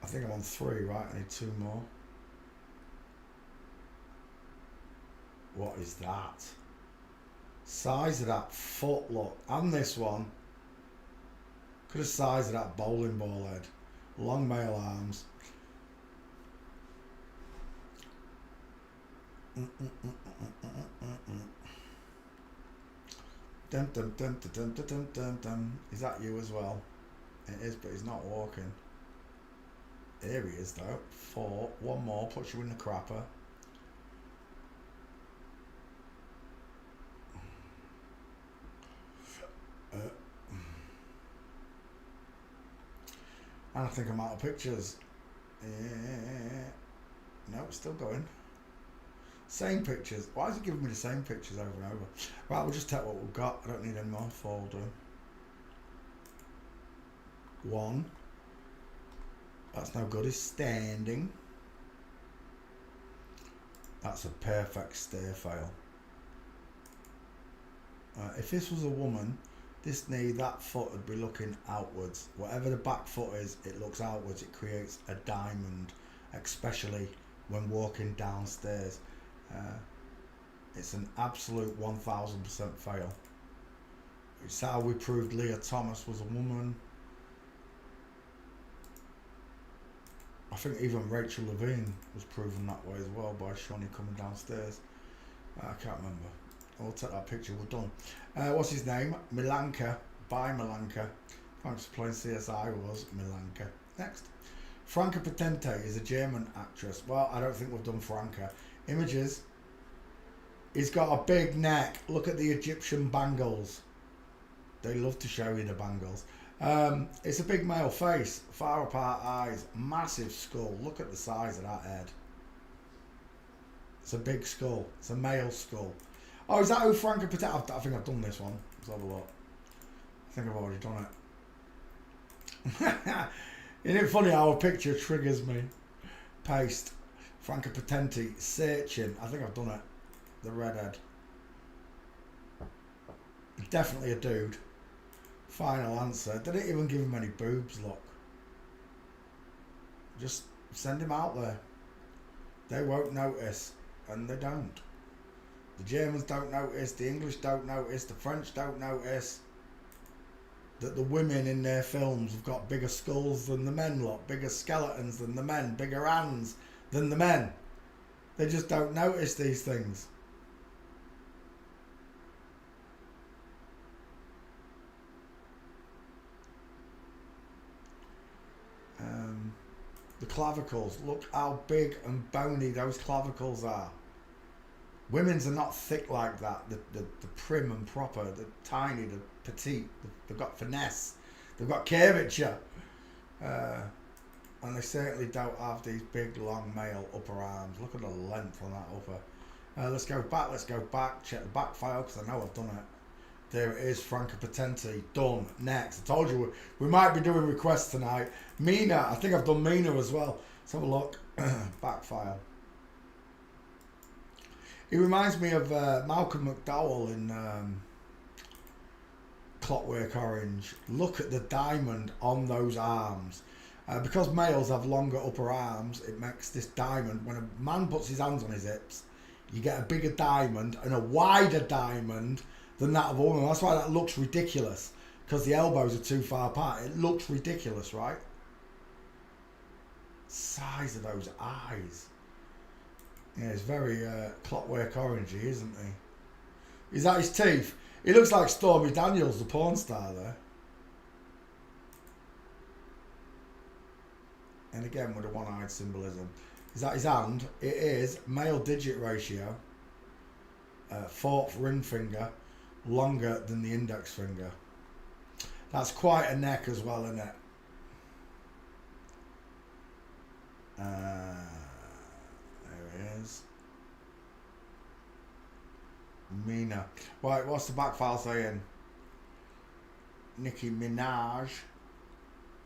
I think I'm on 3, right? I need 2 more. What is that? Size of that foot, look. And this one. Look at the size of that bowling ball head. Long male arms. Dum, dum, dum, dum, dum, dum, dum, dum. Is that you as well? It is, but he's not walking. Here he is though. 4. One more, puts you in the crapper. And I think I'm out of pictures. No, it's still going. Same pictures. Why is it giving me the same pictures over and over? Right, we'll just take what we've got. I don't need any more folder. 1. That's no good. He's standing. That's a perfect stair fail. If this was a woman, this knee, that foot would be looking outwards. Whatever the back foot is, it looks outwards. It creates a diamond, especially when walking downstairs. It's an absolute 1000% fail. It's how we proved Leah Thomas was a woman. I think even Rachel Levine was proven that way as well by Shawnee coming downstairs. I can't remember. We'll take that picture, we're done. What's his name? Milanka. By Milanka. Thanks for playing CSI with us, Milanka. Next. Franca Potente is a German actress. Well, I don't think we've done Franca. Images. He's got a big neck. Look at the Egyptian bangles. They love to show you the bangles. It's a big male face. Far apart eyes. Massive skull. Look at the size of that head. It's a big skull. It's a male skull. Oh, is that who Franca Potente? I think I've done this one. Let's have a look. I think I've already done it. Isn't it funny how a picture triggers me? Paste. Franca Potente. Searching. I think I've done it. The redhead. Definitely a dude. Final answer. Didn't even give him any boobs, look. Just send him out there. They won't notice. And they don't. The Germans don't notice. The English don't notice. The French don't notice. That the women in their films have got bigger skulls than the men lot. Bigger skeletons than the men. Bigger hands than the men. They just don't notice these things. The clavicles. Look how big and bony those clavicles are. Women's are not thick like that. The prim and proper. The tiny, the petite. They've got finesse. They've got curvature. And they certainly don't have these big, long, male upper arms. Look at the length on that upper. Let's go back. Let's go back. Check the back file because I know I've done it. There it is, Franca Potente. Done. Next. I told you we might be doing requests tonight. Mina. I think I've done Mina as well. Let's have a look. Back file. He reminds me of Malcolm McDowell in Clockwork Orange. Look at the diamond on those arms. Because males have longer upper arms, it makes this diamond. When a man puts his hands on his hips, you get a bigger diamond and a wider diamond than that of a woman. That's why that looks ridiculous, because the elbows are too far apart. It looks ridiculous, right? Size of those eyes. Yeah, he's very Clockwork Orangey, isn't he? Is that his teeth? He looks like Stormy Daniels, the porn star there. And again with a one-eyed symbolism. Is that his hand? It is. Male digit ratio. Fourth ring finger. Longer than the index finger. That's quite a neck as well, isn't it? There it is. Mina. Right, what's the back file saying? Nicki Minaj.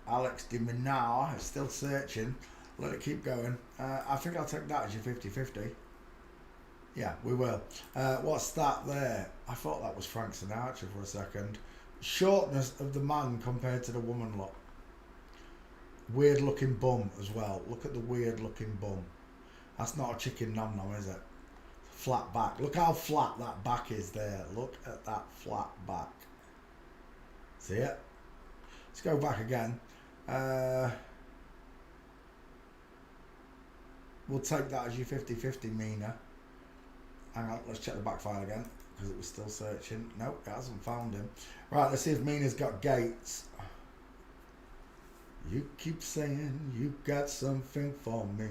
Alex de Minaj. Still searching. Let it keep going. I think I'll take that as your 50-50. Yeah, we will. What's that there? I thought that was Frank Sinatra for a second. Shortness of the man compared to the woman lot. Weird looking bum as well. Look at the weird looking bum. That's not a chicken nom nom, is it? Flat back. Look how flat that back is there. Look at that flat back. See it? Let's go back again. We'll take that as your 50-50, Mina. Hang on, let's check the back file again, because it was still searching. Nope, it hasn't found him. Right, let's see if Mina's got gates. You keep saying you got something for me.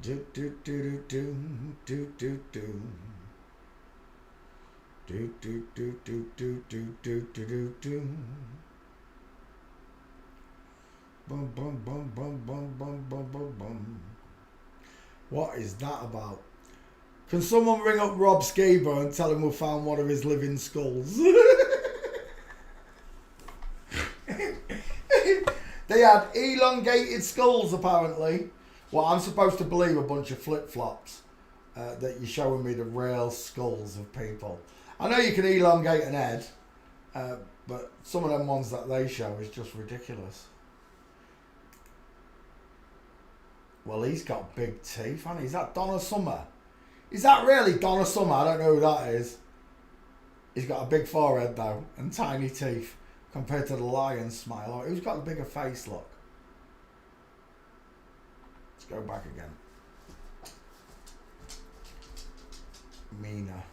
Do do do do do do do do do do do do do do do do do. Bum bum bum bum bum bum bum bum bum. What is that about? Can someone ring up Rob Skiba and tell him we found one of his living skulls? They had elongated skulls apparently. Well, I'm supposed to believe a bunch of flip-flops that you're showing me the real skulls of people. I know you can elongate an head, but some of them ones that they show is just ridiculous. Well, he's got big teeth, hasn't he? Is that Donna Summer? Is that really Donna Summer? I don't know who that is. He's got a big forehead though, and tiny teeth compared to the lion smile. Oh, who's got the bigger face, look? Let's go back again. Mina.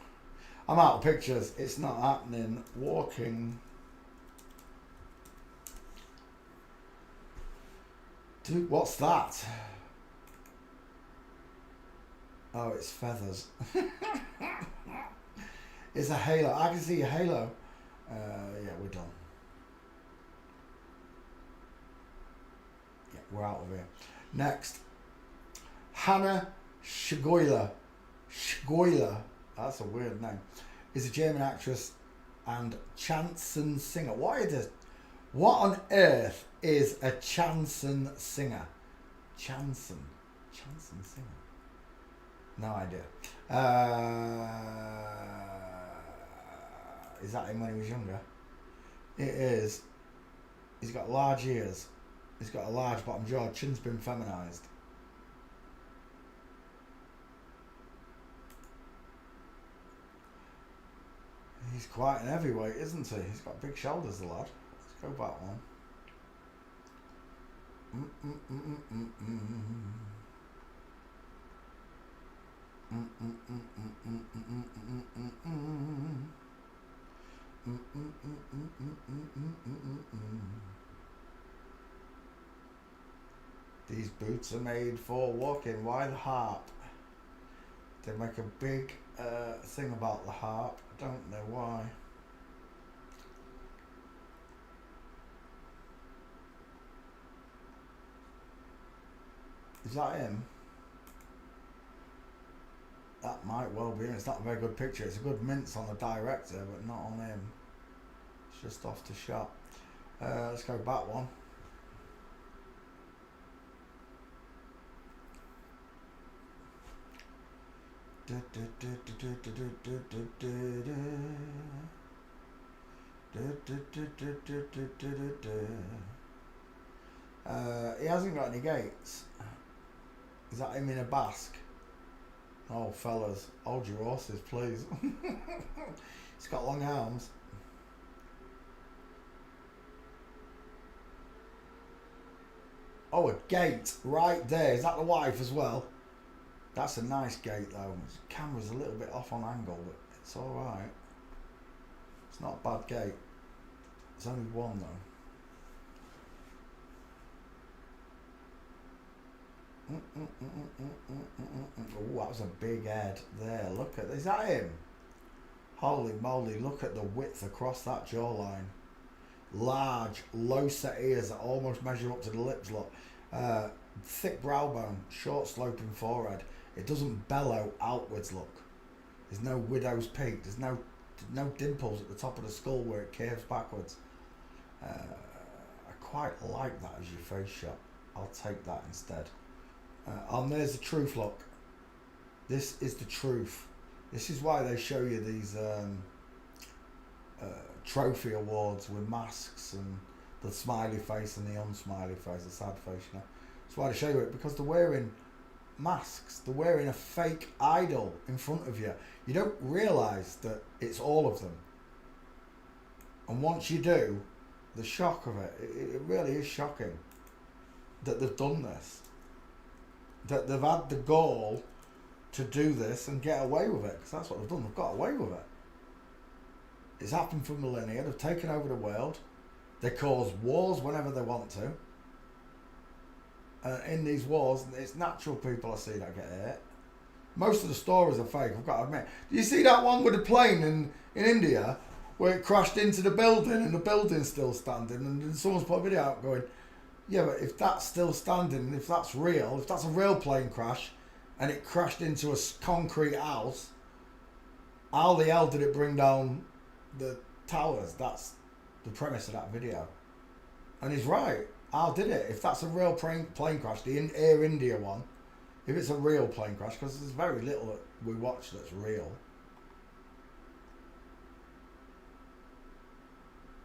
I'm out of pictures. It's not happening. Walking. Dude, what's that? Oh, it's feathers. It's a halo. I can see a halo. Yeah, we're done. Yeah, we're out of here. Next. Hannah Shagoyla. Schuyler, that's a weird name, is a German actress and chanson singer. What on earth is a chanson singer? Chanson singer. No idea. Is that him when he was younger? It is. He's got large ears. He's got a large bottom jaw. Chin's been feminised. He's quite an heavyweight, isn't he? He's got big shoulders, the lad. Let's go back one. These boots are made for walking. Why the harp? They make a big thing about the harp. I don't know why. Is that him? That might well be him. It's not a very good picture. It's a good mince on the director, but not on him. It's just off the shot. Let's go back one. He hasn't got any gates. Is that him in a basque? Oh, fellas, hold your horses, please. He's got long arms. Oh, a gate right there. Is that the wife as well? That's a nice gate though. The camera's a little bit off on angle, but it's alright. It's not a bad gate. There's only one though. Oh, that was a big head there. Look at, is that him? Holy moly, look at the width across that jawline. Large, low set ears that almost measure up to the lips, look. Thick brow bone, short sloping forehead. It doesn't bellow outwards, look. There's no widow's peak. There's no dimples at the top of the skull where it curves backwards. I quite like that as your face shot. I'll take that instead. And there's the truth, look. This is the truth. This is why they show you these trophy awards with masks and the smiley face and the unsmiley face, the sad face, you know. That's why they show you it, because they're wearing masks. They're wearing a fake idol in front of you. You don't realise that it's all of them. And once you do, the shock of it, it really is shocking that they've done this. That they've had the gall to do this and get away with it, because that's what they've done. They've got away with it. It's happened for millennia. They've taken over the world. They cause wars whenever they want to. In these wars, it's natural people I see that get hurt. Most of the stories are fake, I've got to admit. Do you see that one with the plane in India where it crashed into the building and the building's still standing, and someone's put a video out going, yeah, but if that's still standing, if that's real, if that's a real plane crash and it crashed into a concrete house, how the hell did it bring down the towers? That's the premise of that video. And he's right. How did it? If that's a real plane crash, the Air India one, if it's a real plane crash, because there's very little that we watch that's real.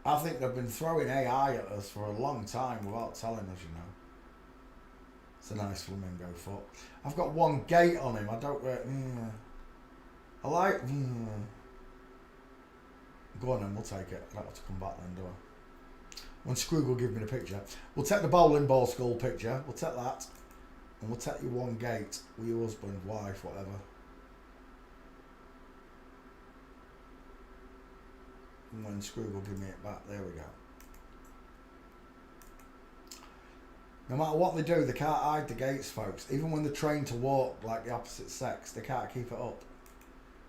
I think they've been throwing AI at us for a long time without telling us, you know. It's a nice flamingo foot. I've got one gate on him. I don't... I like... Go on then, we'll take it. I don't have to come back then, do I? When Scrooge will give me the picture. We'll take the bowling ball skull picture. We'll take that. And we'll take you one gate with your husband, wife, whatever. And when Scrooge will give me it back, there we go. No matter what they do, they can't hide the gates, folks. Even when they're trained to walk like the opposite sex, they can't keep it up.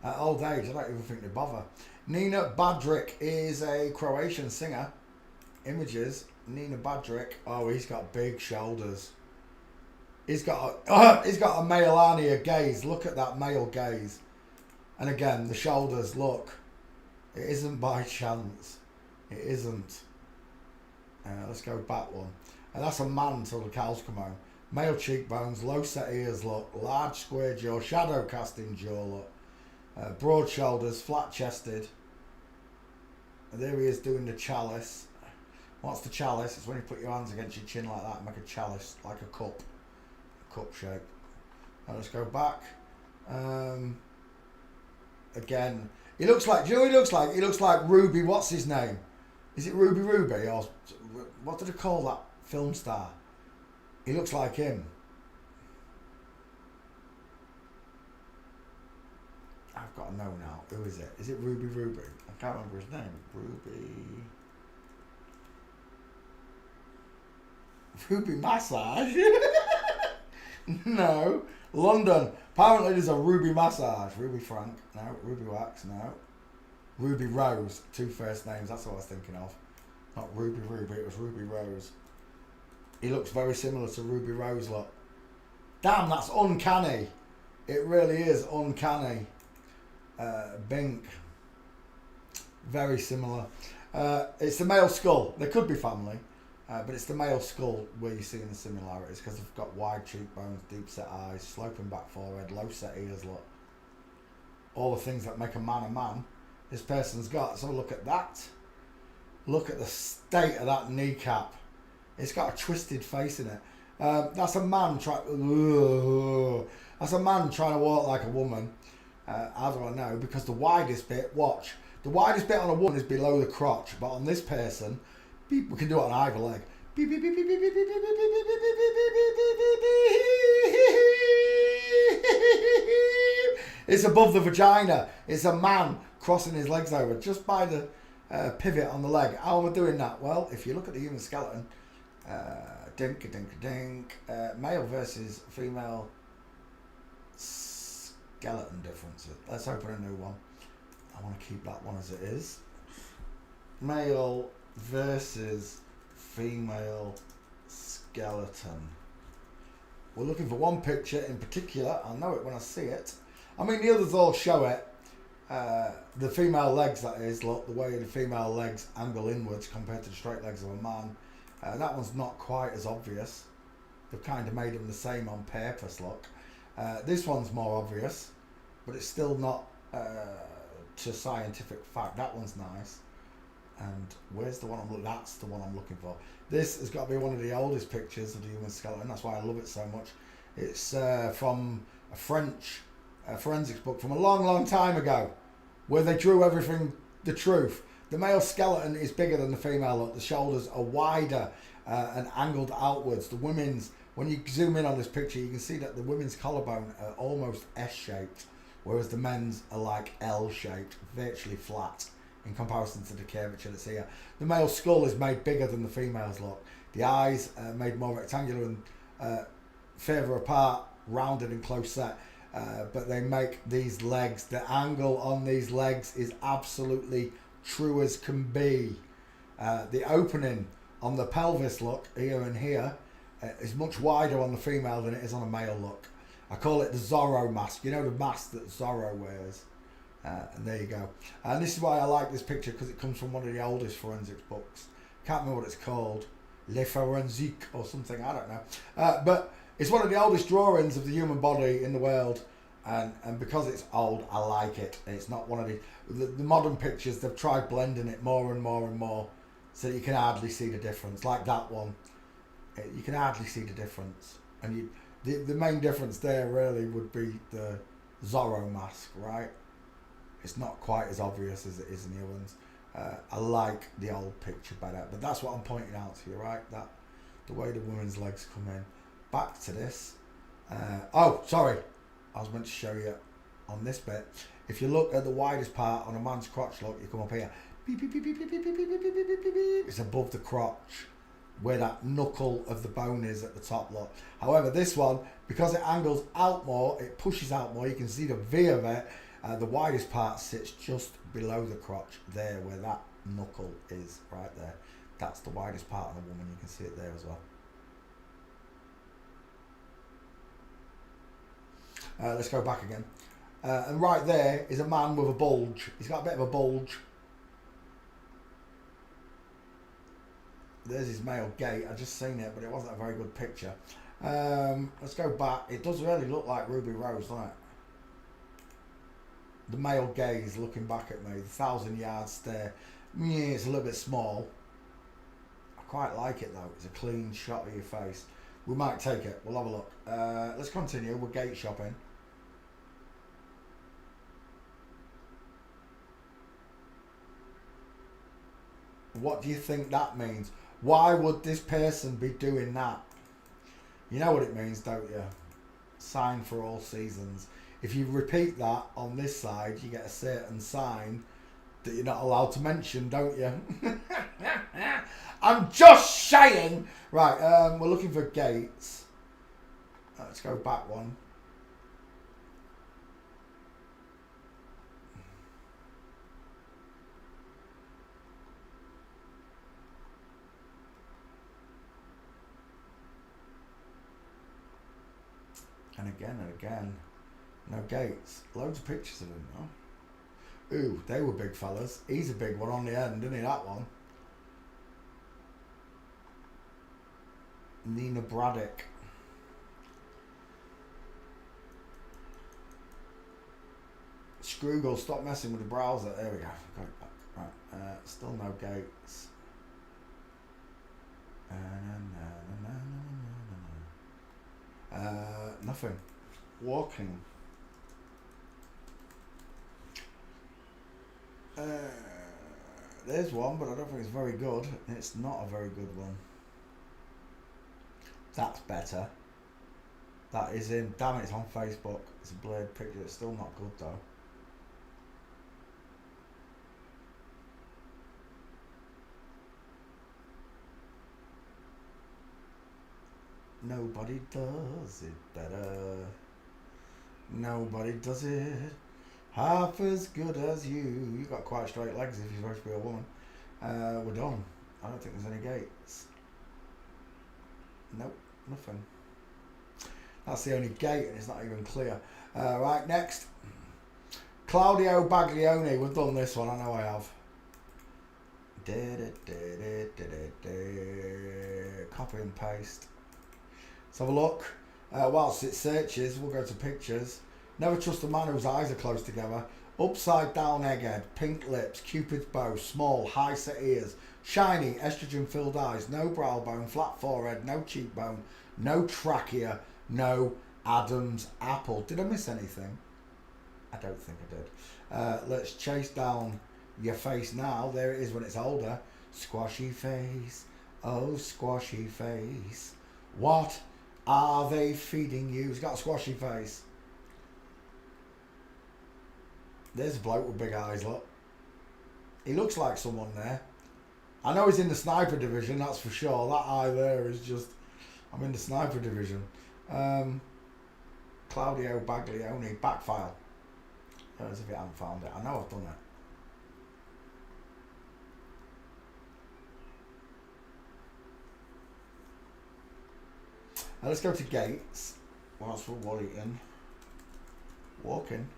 At old age, I don't even think they bother. Nina Badric is a Croatian singer. Images, Nina Badric. Oh, he's got big shoulders. He's got a male hernia gaze. Look at that male gaze. And again, the shoulders, look. It isn't by chance. It isn't. Let's go back one. And that's a man until the cows come home. Male cheekbones, low set ears, look. Large square jaw, shadow casting jaw, look. Broad shoulders, flat chested. And there he is doing the chalice. What's the chalice? It's when you put your hands against your chin like that and make a chalice, like a cup. A cup shape. Now let's go back. Again, he looks like, do you know what he looks like? He looks like Ruby, what's his name? Is it Ruby or what did they call that film star? He looks like him. I've got to know now. Who is it? Is it Ruby? I can't remember his name. Ruby Massage? No. London. Apparently there's a Ruby Massage. Ruby Frank. No. Ruby Wax. No. Ruby Rose. 2 first names. That's what I was thinking of. Not Ruby. It was Ruby Rose. He looks very similar to Ruby Rose, look. Damn, that's uncanny. It really is uncanny. Bink. Very similar. It's the male skull. They could be family. But it's the male skull where you're seeing the similarities because they've got wide cheekbones, deep set eyes, sloping back forehead, low set ears, look. All the things that make a man, this person's got. So look at that. Look at the state of that kneecap. It's got a twisted face in it. That's a man trying to walk like a woman. How do I know? Because the widest bit, watch. The widest bit on a woman is below the crotch, but on this person, we can do it on either leg. It's above the vagina. It's a man crossing his legs over just by the pivot on the leg. How am I doing that? Well, if you look at the human skeleton, male versus female skeleton differences. Let's open a new one. I want to keep that one as it is. Male versus female skeleton. We're looking for one picture in particular. I'll know it when I see it. I mean, the others all show it. The female legs, that is, look, the way the female legs angle inwards compared to the straight legs of a man. That one's not quite as obvious. They've kind of made them the same on purpose, look. This one's more obvious, but it's still not to scientific fact. That one's nice. And where's the one I'm looking? That's the one I'm looking for. This has got to be one of the oldest pictures of the human skeleton. That's why I love it so much. It's from a French forensics book from a long time ago, where they drew everything the truth. The male skeleton is bigger than the female. Look, the shoulders are wider and angled outwards. The women's, when you zoom in on this picture, you can see that the women's collarbone are almost S-shaped, whereas the men's are like L-shaped, virtually flat in comparison to the curvature that's here. The male skull is made bigger than the female's, look. The eyes are made more rectangular and further apart, rounded and close set. But they make these legs, the angle on these legs is absolutely true as can be. The opening on the pelvis, look, here and here, is much wider on the female than it is on a male, look. I call it the Zorro mask. You know the mask that Zorro wears? And there you go. And this is why I like this picture, because it comes from one of the oldest forensics books. Can't remember what it's called. Les Forensiques or something, I don't know. But it's one of the oldest drawings of the human body in the world. And because it's old, I like it. It's not one of the modern pictures. They've tried blending it more and more so that you can hardly see the difference. Like that one, you can hardly see the difference. And the main difference there really would be the Zorro mask, right? It's not quite as obvious as it is in the other ones. I like the old picture better, but that's what I'm pointing out to you, right? That the way the women's legs come in. Back to this. Oh, sorry. I was meant to show you on this bit. If you look at the widest part on a man's crotch, look, you come up here. It's above the crotch, where that knuckle of the bone is at the top, look. However, this one, because it angles out more, it pushes out more. You can see the V of it. The widest part sits just below the crotch, there, where that knuckle is, right there. That's the widest part of the woman. You can see it there as well. Let's go back again. And right there is a man with a bulge. He's got a bit of a bulge. There's his male gate. I just seen it, but it wasn't a very good picture. Let's go back. It does really look like Ruby Rose, doesn't it? The male gaze looking back at me. The 1,000-yard stare. Yeah, it's a little bit small. I quite like it though. It's a clean shot of your face. We might take it. We'll have a look. Let's continue. We're gate shopping. What do you think that means? Why would this person be doing that? You know what it means, don't you? Sign for all seasons. If you repeat that on this side, you get a certain sign that you're not allowed to mention, don't you? I'm just saying. Right, we're looking for gates. Let's go back one. And again. No gates. Loads of pictures of him though. Ooh, they were big fellas. He's a big one on the end, isn't he, that one? Nina Braddock. Scroogle, stop messing with the browser. There we go. Got it back. Right, still no gates. Nothing. Walking. There's one, but I don't think it's very good. It's not a very good one. That's better. That is in. Damn it, it's on Facebook. It's a blurred picture. It's still not good though. Nobody does it better. Nobody does it half as good as you. You got quite straight legs if you're supposed to be a woman. We're done. I don't think there's any gates. Nope, nothing. That's the only gate and it's not even clear. Right, next. Claudio Baglioni. We've done this one, I know I have. Copy and paste. Let's have a look. Whilst it searches, we'll go to pictures. Never trust a man whose eyes are close together. Upside down egghead, pink lips, cupid's bow, small, high set ears, shiny, estrogen filled eyes, no brow bone, flat forehead, no cheekbone, no trachea, no Adam's apple. Did I miss anything? I don't think I did. Let's chase down your face now. There it is when it's older. Squashy face, oh squashy face. What are they feeding you? He's got a squashy face. There's a bloke with big eyes, look. He looks like someone there. I know he's in the sniper division, that's for sure. That eye there is just... I'm in the sniper division. Claudio Baglioni, back file. As if you haven't found it. I know I've done it. Let's go to gates. Whilst we're walking. Walking.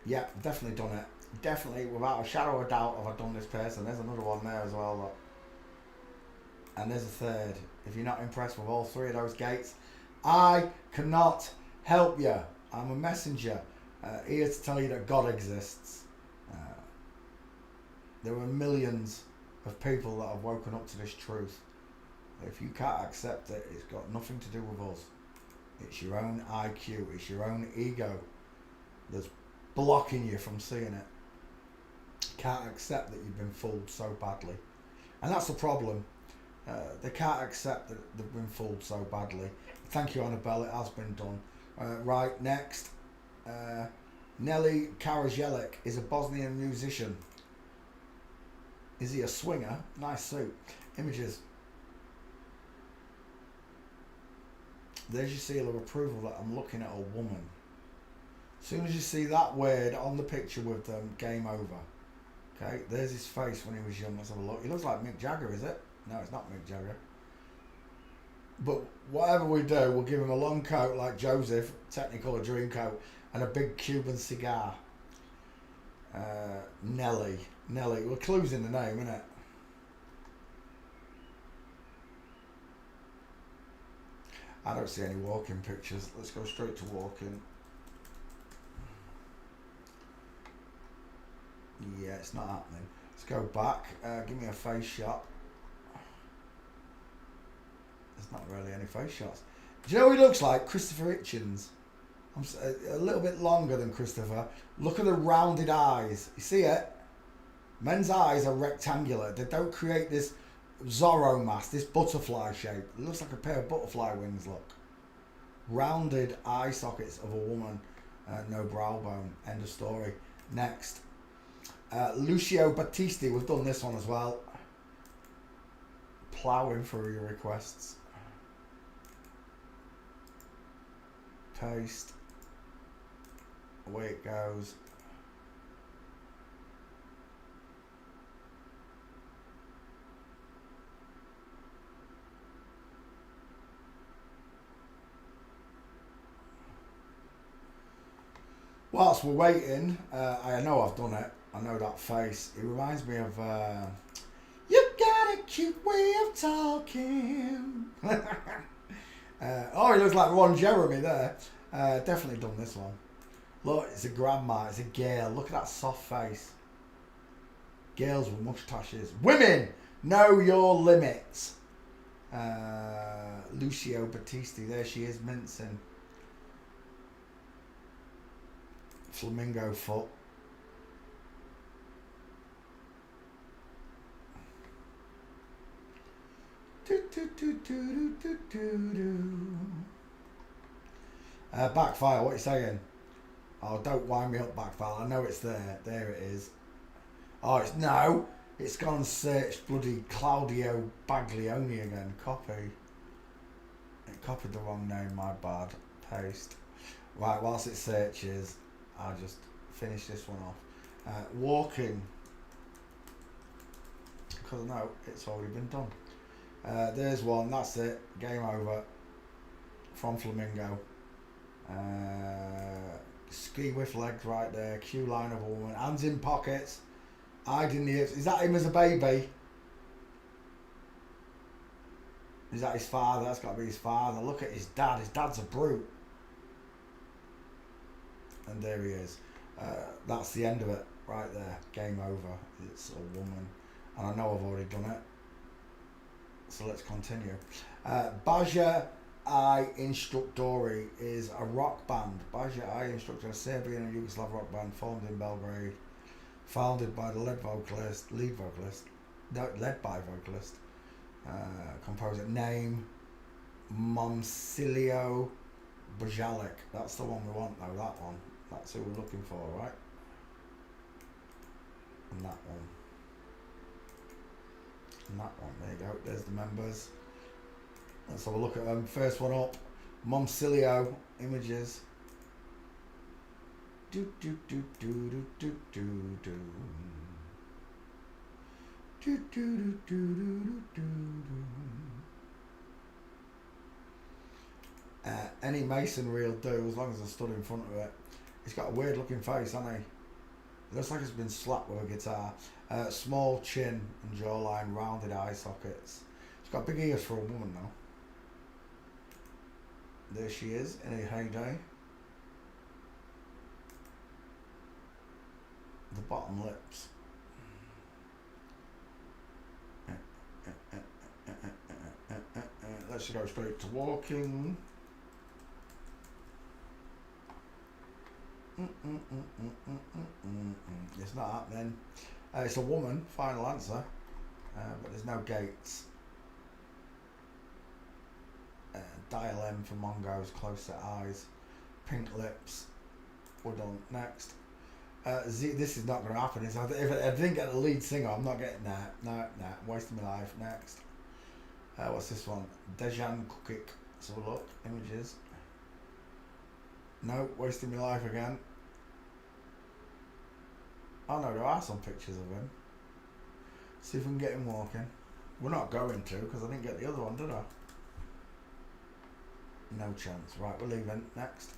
Yeah, definitely done it. Definitely, without a shadow of a doubt, have I done this person. There's another one there as well. Look. And there's a third. If you're not impressed with all three of those gates, I cannot help you. I'm a messenger here to tell you that God exists. There are millions of people that have woken up to this truth. If you can't accept it, it's got nothing to do with us. It's your own IQ. It's your own ego that's blocking you from seeing it. Can't accept that you've been fooled so badly. And that's the problem. They can't accept that they've been fooled so badly. Thank you, Annabelle. It has been done. Right, next. Nelly Karajelic is a Bosnian musician. Is he a swinger? Nice suit. Images. There's your seal of approval that I'm looking at a woman. As soon as you see that word on the picture with them, game over. Okay, there's his face when he was young. Let's have a look. He looks like Mick Jagger, is it? No, it's not Mick Jagger. But whatever we do, we'll give him a long coat like Joseph, Technicolor Dreamcoat, and a big Cuban cigar. Nelly. Well, clues in the name, innit? I don't see any walking pictures. Let's go straight to walking. Yeah, it's not happening. Let's go back. Give me a face shot. There's not really any face shots. Do you know what he looks like? Christopher Hitchens. A little bit longer than Christopher. Look at the rounded eyes. You see it? Men's eyes are rectangular. They don't create this Zorro mask, this butterfly shape. It looks like a pair of butterfly wings, look. Rounded eye sockets of a woman. No brow bone. End of story. Next. Lucio Battisti. We've done this one as well. Ploughing through your requests. Paste. Away it goes. Whilst we're waiting, I know I've done it. I know that face. It reminds me of you got a cute way of talking. Oh, he looks like Ron Jeremy there. Definitely done this one. Look, it's a grandma, it's a girl. Look at that soft face. Girls with moustaches. Women, know your limits. Lucio Battisti, there she is, mincing. Flamingo foot. Backfire, what are you saying? Oh, don't wind me up, Backfire. I know it's there. There it is. Oh, it's gone and searched bloody Claudio Baglioni again. Copy. It copied the wrong name, my bad. Paste. Right, whilst it searches, I'll just finish this one off. Walking. Because I know it's already been done. There's one, that's it. Game over. From Flamingo. Ski with legs right there. Q line of a woman. Hands in pockets. Hiding the hips. Is that him as a baby? Is that his father? That's got to be his father. Look at his dad. His dad's a brute. And there he is. That's the end of it. Right there. Game over. It's a woman. And I know I've already done it. So let's continue. Baja I Instructori is a rock band. Baja I Instructor, a Serbian and Yugoslav rock band formed in Belgrade, founded by the led by vocalist, composer name Momcilio Bajalic. That's the one we want though, that one. That's who we're looking for, right? And that one. And that one, there you go, there's the members. Let's have a look at them. First one up, Momcilio, images. Do do do do do do do do. Do do do do do do. Any masonry will do as long as I stood in front of it. It's got a weird looking face, hasn't he? It looks like it's been slapped with a guitar. Small chin and jawline, rounded eye sockets. She's got big ears for a woman though. There she is in her heyday. The bottom lips. Let's go straight to walking. It's not happening. It's a woman, final answer, but there's no gates. Dial M for Mongos, close set eyes, pink lips. We're done. Next. This is not going to happen. If I didn't get the lead singer, I'm not getting that. No, I'm wasting my life. Next. What's this one? Dejan Kukic. Let's have a look. Images. No, wasting my life again. Oh no, there are some pictures of him. See if we can get him walking. We're not going to, because I didn't get the other one, did I? No chance. Right, we're leaving. Next.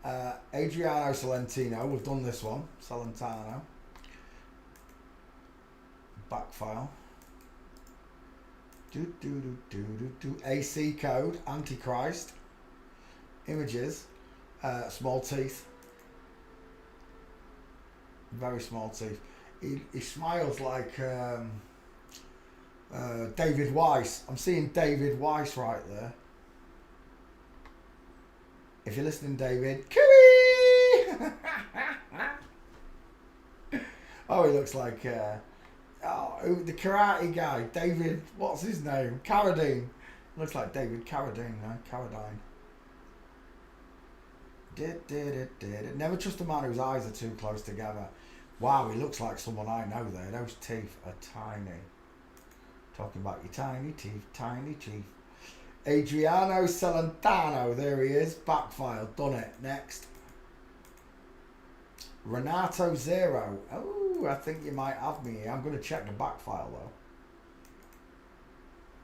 Adriano Celentino. We've done this one. Celentano. Back file. AC code. Antichrist. Images. Small teeth. Very small teeth. He smiles like David Weiss. I'm seeing David Weiss right there. If you're listening, David. Cooey! Oh, he looks like the karate guy. David, what's his name? Carradine. Looks like David Carradine, no? Carradine. Never trust a man whose eyes are too close together. Wow, he looks like someone I know there. Those teeth are tiny. Talking about your tiny teeth, tiny teeth. Adriano Celentano, there he is. Back file, done it. Next. Renato Zero. Oh, I think you might have me here. I'm going to check the back file though.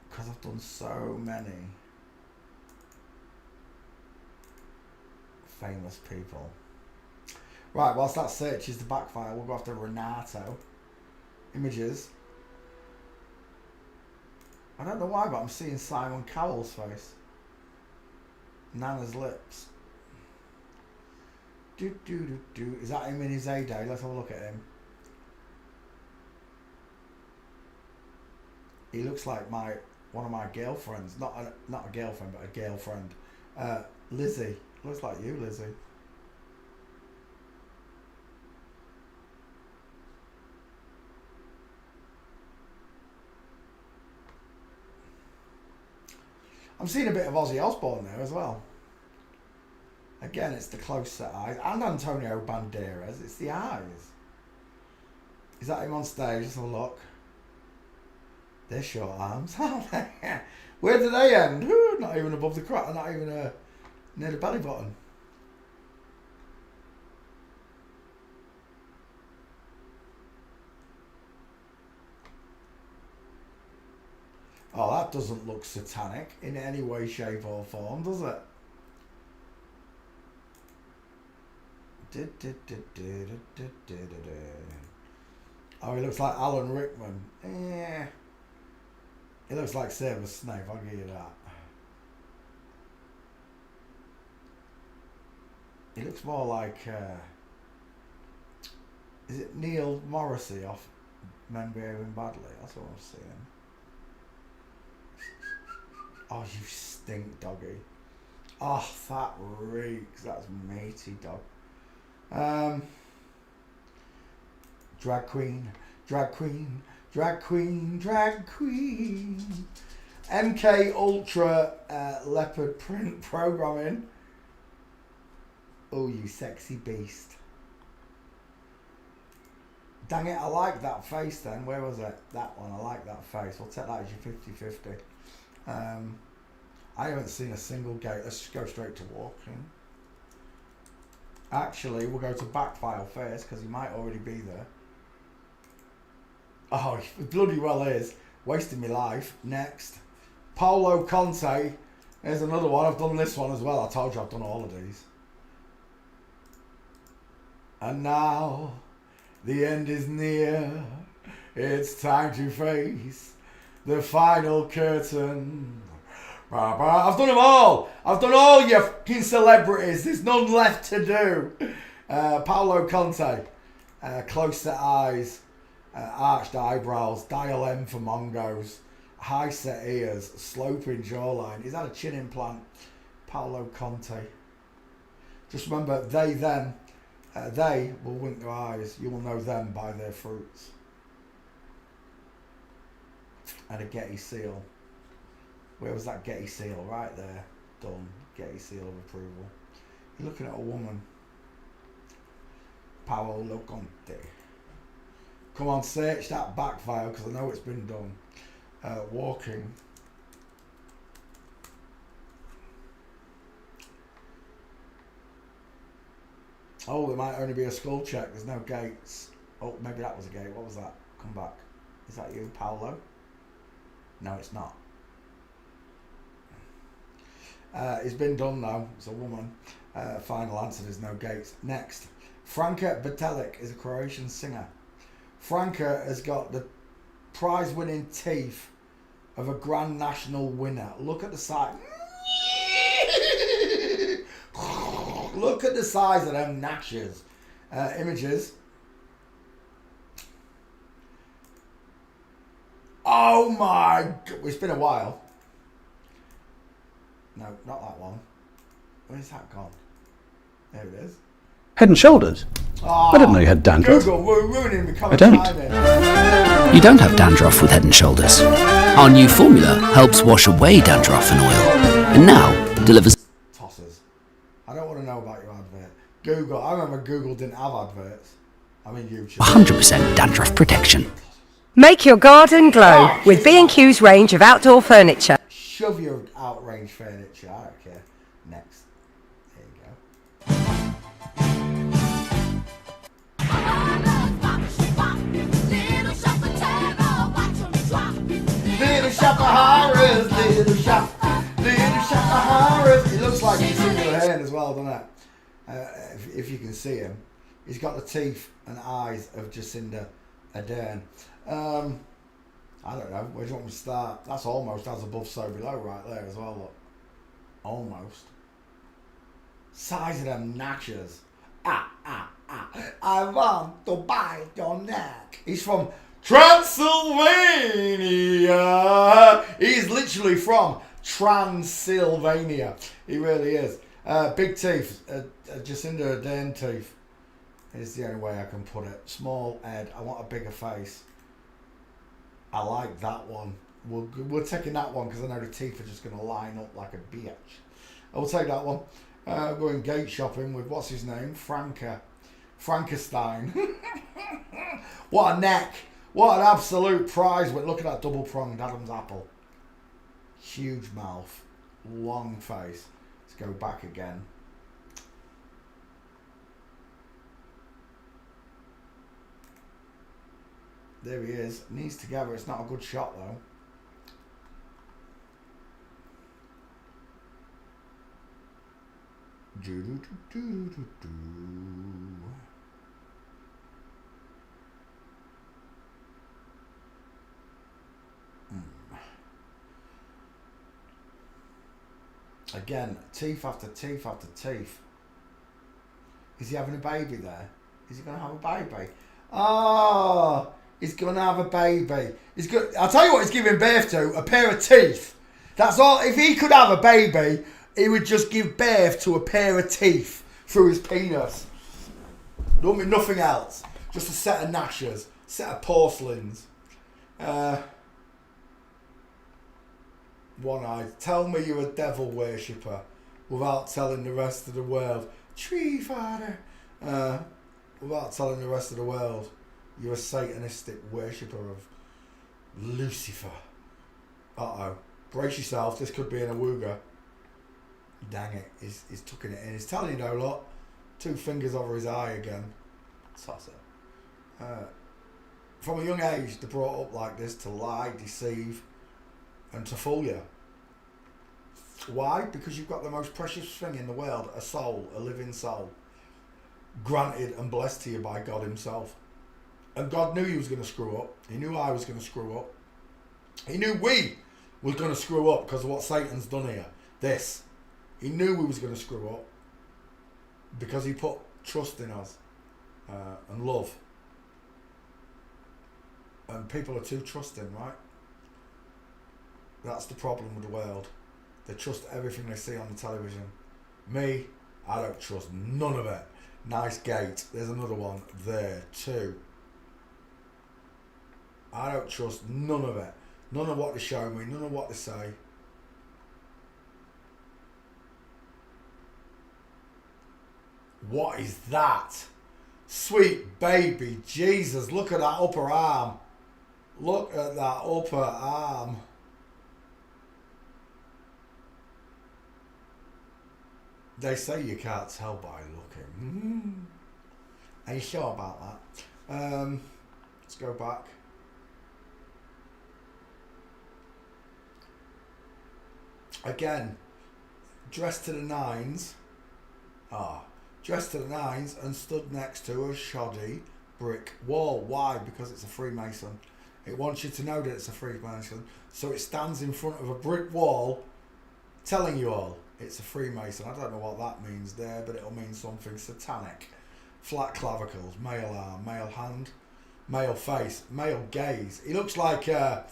Because I've done so many famous people. Right, whilst that searches the back file, we'll go after Renato. Images. I don't know why, but I'm seeing Simon Cowell's face. Nana's lips. Is that him in his heyday? Let's have a look at him. He looks like one of my girlfriends. Not a girlfriend, but a girlfriend. Lizzie. Looks like you, Lizzie. I'm seeing a bit of Ozzy Osbourne there as well. Again, it's the close set eyes. And Antonio Banderas. It's the eyes. Is that him on stage? Let's have a look. They're short arms. Where do they end? Ooh, not even above the crotch. Not even near the belly button. Oh, that doesn't look satanic in any way, shape or form, does it? Oh, he looks like Alan Rickman. Yeah. He looks like Severus Snape, I'll give you that. He looks more like... is it Neil Morrissey off Men Behaving Badly? That's what I'm seeing. Oh, you stink, doggy. Oh, that reeks. That's meaty, dog. Drag queen, drag queen, drag queen, drag queen. MK Ultra leopard print programming. Oh, you sexy beast. Dang it, I like that face then. Where was it? That one, I like that face. We'll take that as your 50-50. I haven't seen a single gate. Let's just go straight to walking. Actually, we'll go to back file first because he might already be there. Oh, he bloody well is. Wasting my life. Next. Paolo Conte. There's another one. I've done this one as well. I told you I've done all of these. And now, the end is near. It's time to face the final curtain. I've done them all. I've done all your fucking celebrities. There's none left to do. Paolo Conte. Close set eyes. Arched eyebrows. Dial M for Mongos. High set ears. Sloping jawline. He's had a chin implant. Paolo Conte. Just remember, they, them. They will wink their eyes. You will know them by their fruits. And a Getty seal. Where was that Getty seal? Right there. Done. Getty seal of approval. You're looking at a woman. Paolo Conte. Come on, search that back file because I know it's been done. Walking. Oh, there might only be a skull check. There's no gates. Oh, maybe that was a gate. What was that? Come back. Is that you, Paolo? No, it's not. It's been done now. It's a woman. Final answer, there's no gates. Next. Franka Batelic is a Croatian singer. Franka has got the prize-winning teeth of a Grand National winner. Look at the size. Look at the size of them gnashes. Images. Oh my God. It's been a while. No, not that one. Where's that gone? There it is. Head and Shoulders? Oh, I didn't know you had dandruff. Google, we're ruining the I don't. timing. You don't have dandruff with Head & Shoulders. Our new formula helps wash away dandruff and oil, and now delivers Tossers. I don't want to know about your advert. Google. I remember Google didn't have adverts. I mean YouTube. 100% dandruff protection. Make your garden glow with B&Q's range of outdoor furniture. Shove your outrange furniture. I don't care. Next. There you go. Little shop of horrors, little shop of horrors. It looks like Jacinda Ardern as well, doesn't it? If you can see him, he's got the teeth and eyes of Jacinda Ardern. I don't know. Where do you want me to start? That's almost as above, so below, right there as well. Look, almost. Size of them gnashers. I want to bite your neck. He's from Transylvania. He's literally from Transylvania. He really is. Big teeth. Jacinda Ardern teeth is the only way I can put it. Small head. I want a bigger face. I like that one. We're taking that one because I know the teeth are just going to line up like a bitch. I will take that one. Going gate shopping with, what's his name? Frankenstein. What a neck. What an absolute prize. Look at that double-pronged Adam's apple. Huge mouth. Long face. Let's go back again. There he is. Knees together. It's not a good shot though. Again, teeth after teeth after teeth. Is he having a baby there? Is he going to have a baby? Oh, he's going to have a baby. He's good. I'll tell you what he's giving birth to, a pair of teeth. That's all. If he could have a baby, he would just give birth to a pair of teeth through his penis. Don't mean nothing else. Just a set of gnashers, set of porcelains. One eye. Tell me you're a devil worshipper without telling the rest of the world. Tree father. Without telling the rest of the world you're a satanistic worshipper of Lucifer. Uh-oh. Brace yourself. This could be an awooga. Dang it. He's tucking it in. He's telling you no lot. 2 fingers over his eye again. Tosser. From a young age, they're brought up like this to lie, deceive, and to fool you. Why? Because you've got the most precious thing in the world, a soul, a living soul, granted and blessed to you by God himself. And God knew he was going to screw up. He knew I was going to screw up. He knew we was going to screw up because of what Satan's done here. This. He knew we was going to screw up because he put trust in us and love. And people are too trusting, right? That's the problem with the world. They trust everything they see on the television. Me, I don't trust none of it. Nice gate. There's another one there too. I don't trust none of it. None of what they show me. None of what they say. What is that? Sweet baby Jesus. Look at that upper arm. Look at that upper arm. They say you can't tell by looking. Are you sure about that? Let's go back. Again, dressed to the nines. Dressed to the nines and stood next to a shoddy brick wall. Why? Because it's a Freemason. It wants you to know that it's a Freemason. So it stands in front of a brick wall telling you all it's a Freemason. I don't know what that means there, but it'll mean something satanic. Flat clavicles, male arm, male hand, male face, male gaze. He looks like the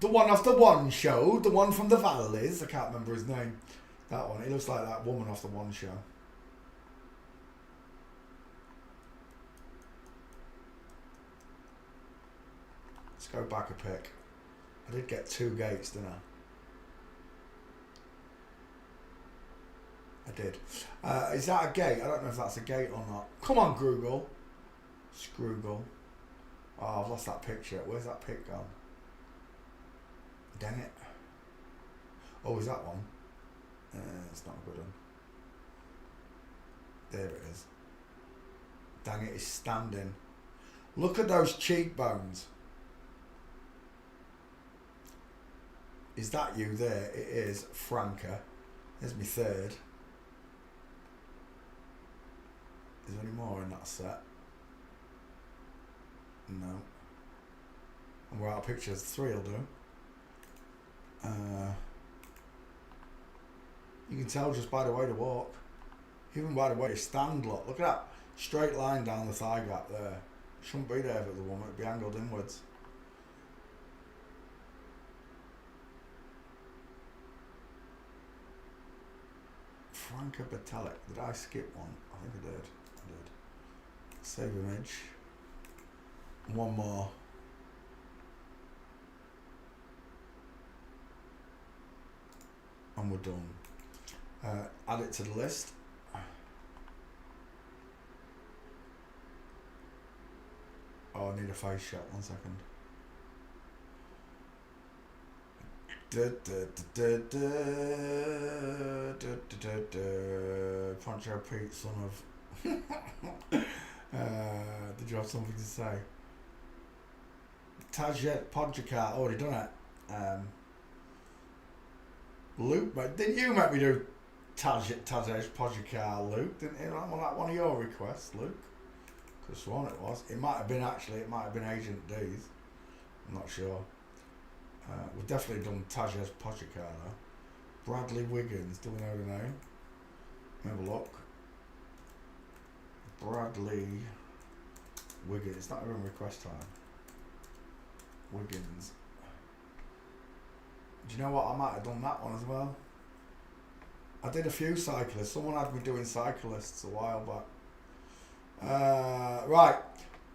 one off the One Show, the one from the Valleys. I can't remember his name. That one. He looks like that woman off the One Show. Let's go back a pick. I did get 2 gates, didn't I? I did. Is that a gate? I don't know if that's a gate or not. Come on, Google. Scroogle. Oh, I've lost that picture. Where's that pic gone? Dang it. Oh, is that one? It's not a good one. There it is. Dang it, it's standing. Look at those cheekbones. Is that you there? It is. Franca. There's my third. Is there any more in that set? No. And we're out of pictures. 3 will do. You can tell just by the way they walk. Even by the way they stand, look. Look at that straight line down the thigh gap there. Shouldn't be there if it was a woman. It'd be angled inwards. Franca Batalic. Did I skip one? I think I did. I did. Save image. One more. And we're done. Add it to the list. Oh, I need a face shot. 1 second. Poncho Pete, son of. Did you have something to say? Tajet Podjakar, already done it. Luke, but didn't you make me do Tajet Podjakar, Luke? Didn't it? Was that one of your requests, Luke? Could have sworn it was. It might have been actually. It might have been Agent D's. I'm not sure. We've definitely done Tajet Podjakar though. Bradley Wiggins. Do we know the name? Have a look. Bradley Wiggins. It's not even request time. Wiggins. Do you know what? I might have done that one as well. I did a few cyclists. Someone had me doing cyclists a while back. Right.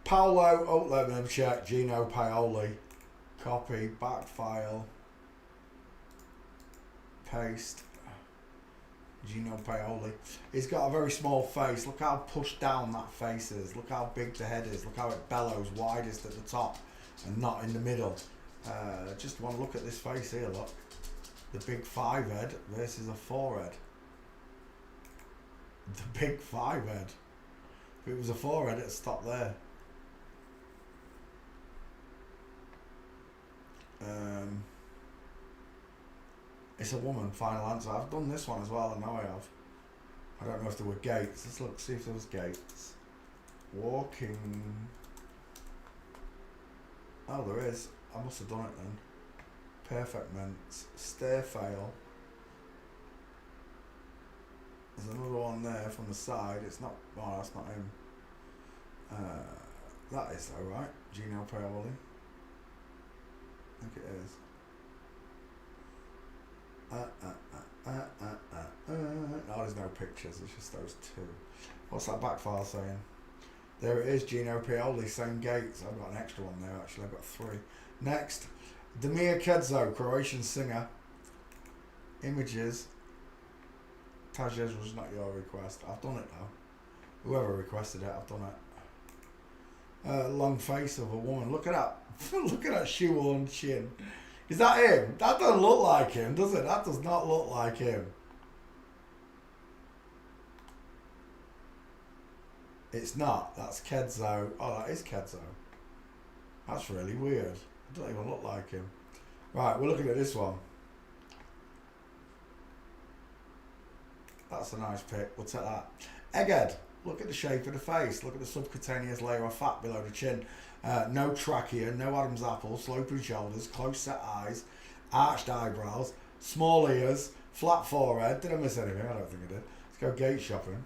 Paolo, oh, let me check. Gino Paoli. Copy, back file. Paste. Gino Paoli. He's got a very small face. Look how pushed down that face is. Look how big the head is. Look how it bellows widest at the top and not in the middle. Just want to look at this face here, look. The big 5 head versus a 4 head. The big 5 head. If it was a 4 head, it'd stop there. It's a woman, final answer. I've done this one as well, I know I have. I don't know if there were gates. Let's look, see if there was gates. Walking. Oh, there is. I must have done it then. Perfect mints. Stair fail. There's another one there from the side. It's not. Oh, that's not him. That is though, right? Gino Paoli. I think it is. No, there's no pictures. It's just those 2. What's that back file saying? There it is. Gino Paoli. Same gates. I've got an extra one there. Actually, I've got 3. Next, Damir Kedzo, Croatian singer. Images. Tajes was not your request. I've done it though. Whoever requested it, I've done it. Long face of a woman. Look at that. Look at that shoe-worn chin. Is that him? That doesn't look like him, does it? That does not look like him. It's not. That's Kedzo. Oh, that is Kedzo. That's really weird. It doesn't even look like him. Right, we're looking at this one. That's a nice pick. We'll take that. Egghead. Look at the shape of the face. Look at the subcutaneous layer of fat below the chin. No trachea, no Adam's apple, sloping shoulders, close set eyes, arched eyebrows, small ears, flat forehead. Did I miss anything? I don't think I did. Let's go gate shopping.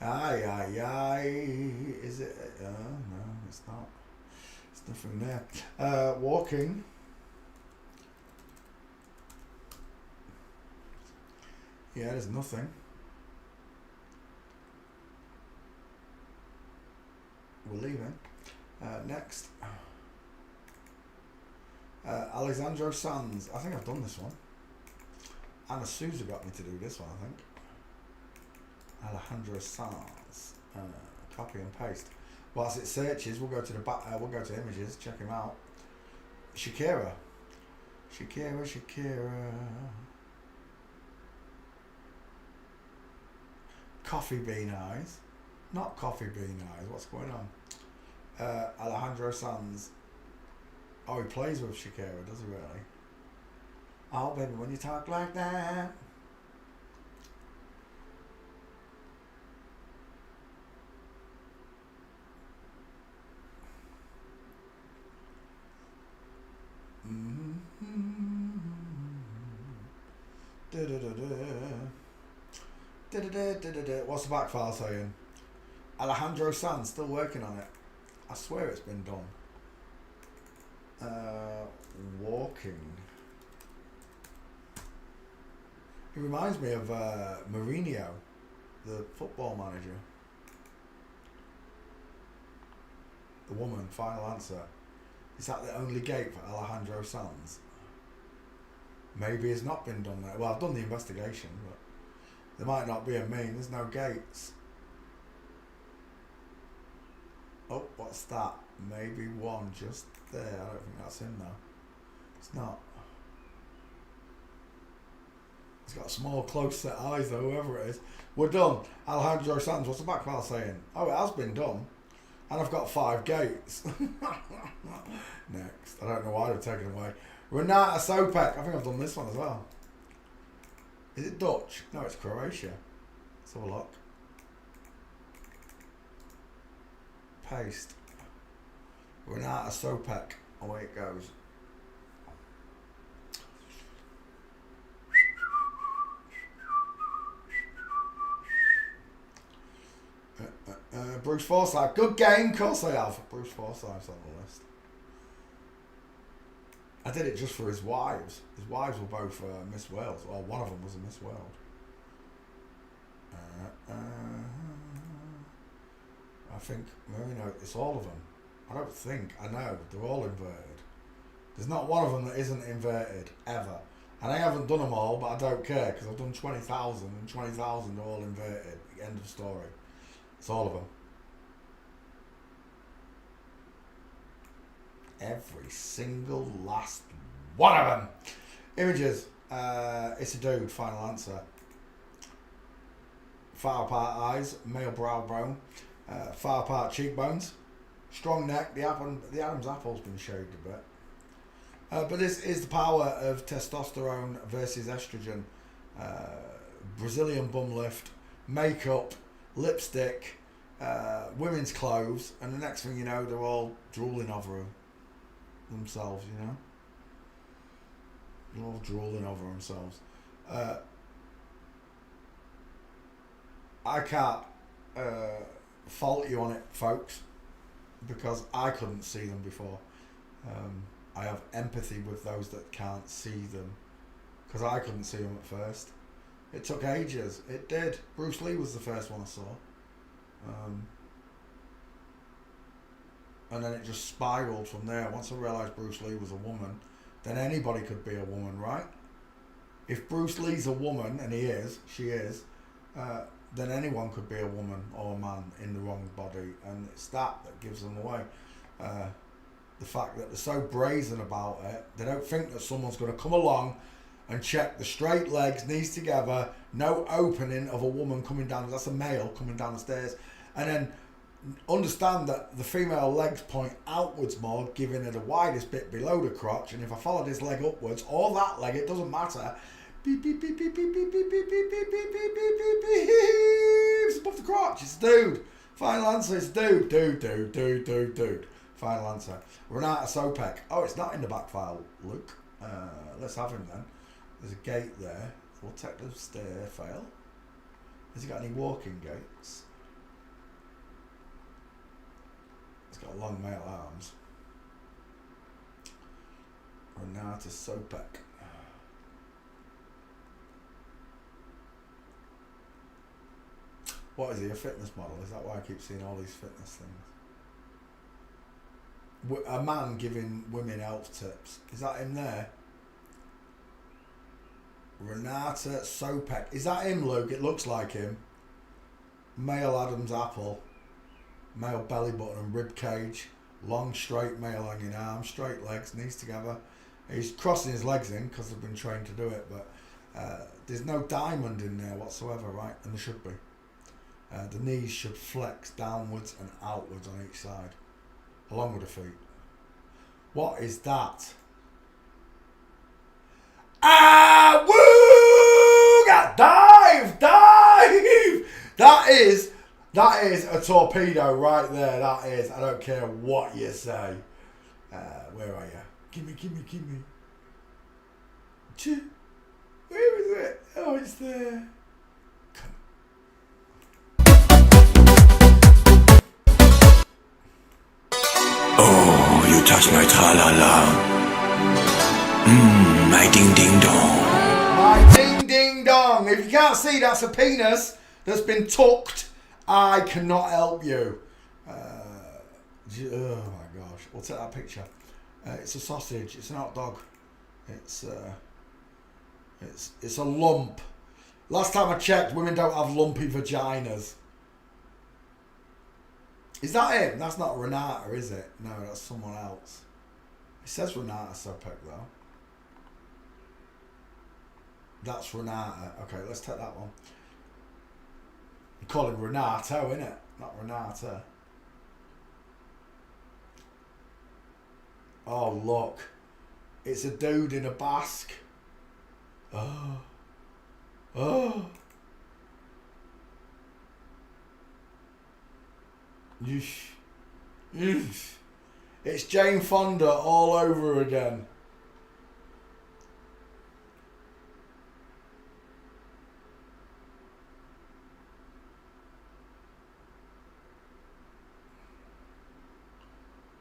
Aye. Is it? No, it's not. There's nothing there. Walking. Yeah, there's nothing. We're leaving. Next. Alessandro Sanz. I think I've done this one. Anna Souza got me to do this one, I think. Alejandro Sanz. Copy and paste. Whilst it searches, we'll go to the back. We'll go to images. Check him out. Shakira. Coffee bean eyes. Not coffee bean eyes. What's going on? Alejandro Sanz. Oh, he plays with Shakira, does he really? Oh, baby, when you talk like that. What's the back file saying? Alejandro Sanz still working on it. I swear it's been done. Walking. It reminds me of Mourinho, the football manager. The woman, final answer. Is that the only gate for Alejandro Sanz? Maybe it's not been done there. Well, I've done the investigation, but there might not be a mean. There's no gates. Oh, what's that? Maybe one just there. I don't think that's him though. It's not. He's got small, close set eyes though, whoever it is. We're done. Alejandro Sanz, what's the back file saying? Oh, it has been done. And I've got 5 gates. Next. I don't know why they've taken it away. Renata Sopek. I think I've done this one as well. Is it Dutch? No, it's Croatia. Let's have a look. Paste. Renata Sopek. Away it goes. Bruce Forsyth. Good game. Of course I have. Bruce Forsyth's on the list. I did it just for his wives. His wives were both Miss Wales. Well, one of them was a Miss World. I think, Marino, it's all of them. I don't think, I know, they're all inverted. There's not one of them that isn't inverted, ever. And I haven't done them all, but I don't care, because I've done 20,000, and 20,000 are all inverted. End of story. It's all of them. Every single last one of them. Images. It's a dude, final answer. Far apart eyes, male brow bone, far apart cheekbones, strong neck. The Adam's apple's been shaved a bit. But this is the power of testosterone versus estrogen. Brazilian bum lift, makeup, lipstick, women's clothes, and the next thing you know, they're all drooling over themselves, you know? They're all drooling over themselves. I can't fault you on it, folks, because I couldn't see them before. I have empathy with those that can't see them, because I couldn't see them at first. It took ages. It did. Bruce Lee was the first one I saw. And then it just spiraled from there. Once I realised Bruce Lee was a woman, then anybody could be a woman, right? If Bruce Lee's a woman, and he is, she is, then anyone could be a woman or a man in the wrong body, and it's that gives them away. the fact that they're so brazen about it. They don't think that someone's going to come along and check the straight legs, knees together, no opening of a woman coming down. That's a male coming down the stairs. And then understand that the female legs point outwards more, giving her the widest bit below the crotch. And if I followed his leg upwards, or that leg, it doesn't matter. Beep, beep, beep, beep, beep, beep, beep, beep, beep, beep, beep, beep, beep, beep, beep. It's above the crotch. It's dude. Final answer is dude. Final answer. Renata Sopek. Oh, it's not in the back file, Luke. Let's have him then. There's a gate there. We'll take the stair fail. Has he got any walking gaits? He's got long male arms. Renata Sopek. What is he, a fitness model? Is that why I keep seeing all these fitness things? A man giving women health tips. Is that him there? Renata Sopek. Is that him, Luke? It looks like him. Male Adam's apple. Male belly button and rib cage. Long, straight, male hanging arms. Straight legs, knees together. He's crossing his legs in because they've been trained to do it, but there's no diamond in there whatsoever, right? And there should be. The knees should flex downwards and outwards on each side, along with the feet. What is that? Ah, woo! Dive! That is a torpedo right there. That is. I don't care what you say. Where are you? Gimme. Where is it? Oh, it's there. Oh, you touch my tra-la-la. My ding-ding-dong. My ding-ding-dong. If you can't see, that's a penis that's been tucked. I cannot help you. Oh my gosh. We'll take that picture. It's a sausage. It's an hot dog. It's a lump. Last time I checked, women don't have lumpy vaginas. Is that him? That's not Renata, is it? No, that's someone else. It says Renata Sopek though. That's Renata. Okay, let's take that one. You call him Renato, innit? Not Renata. Oh, look. It's a dude in a basque. Oh. Yeesh. It's Jane Fonda all over again.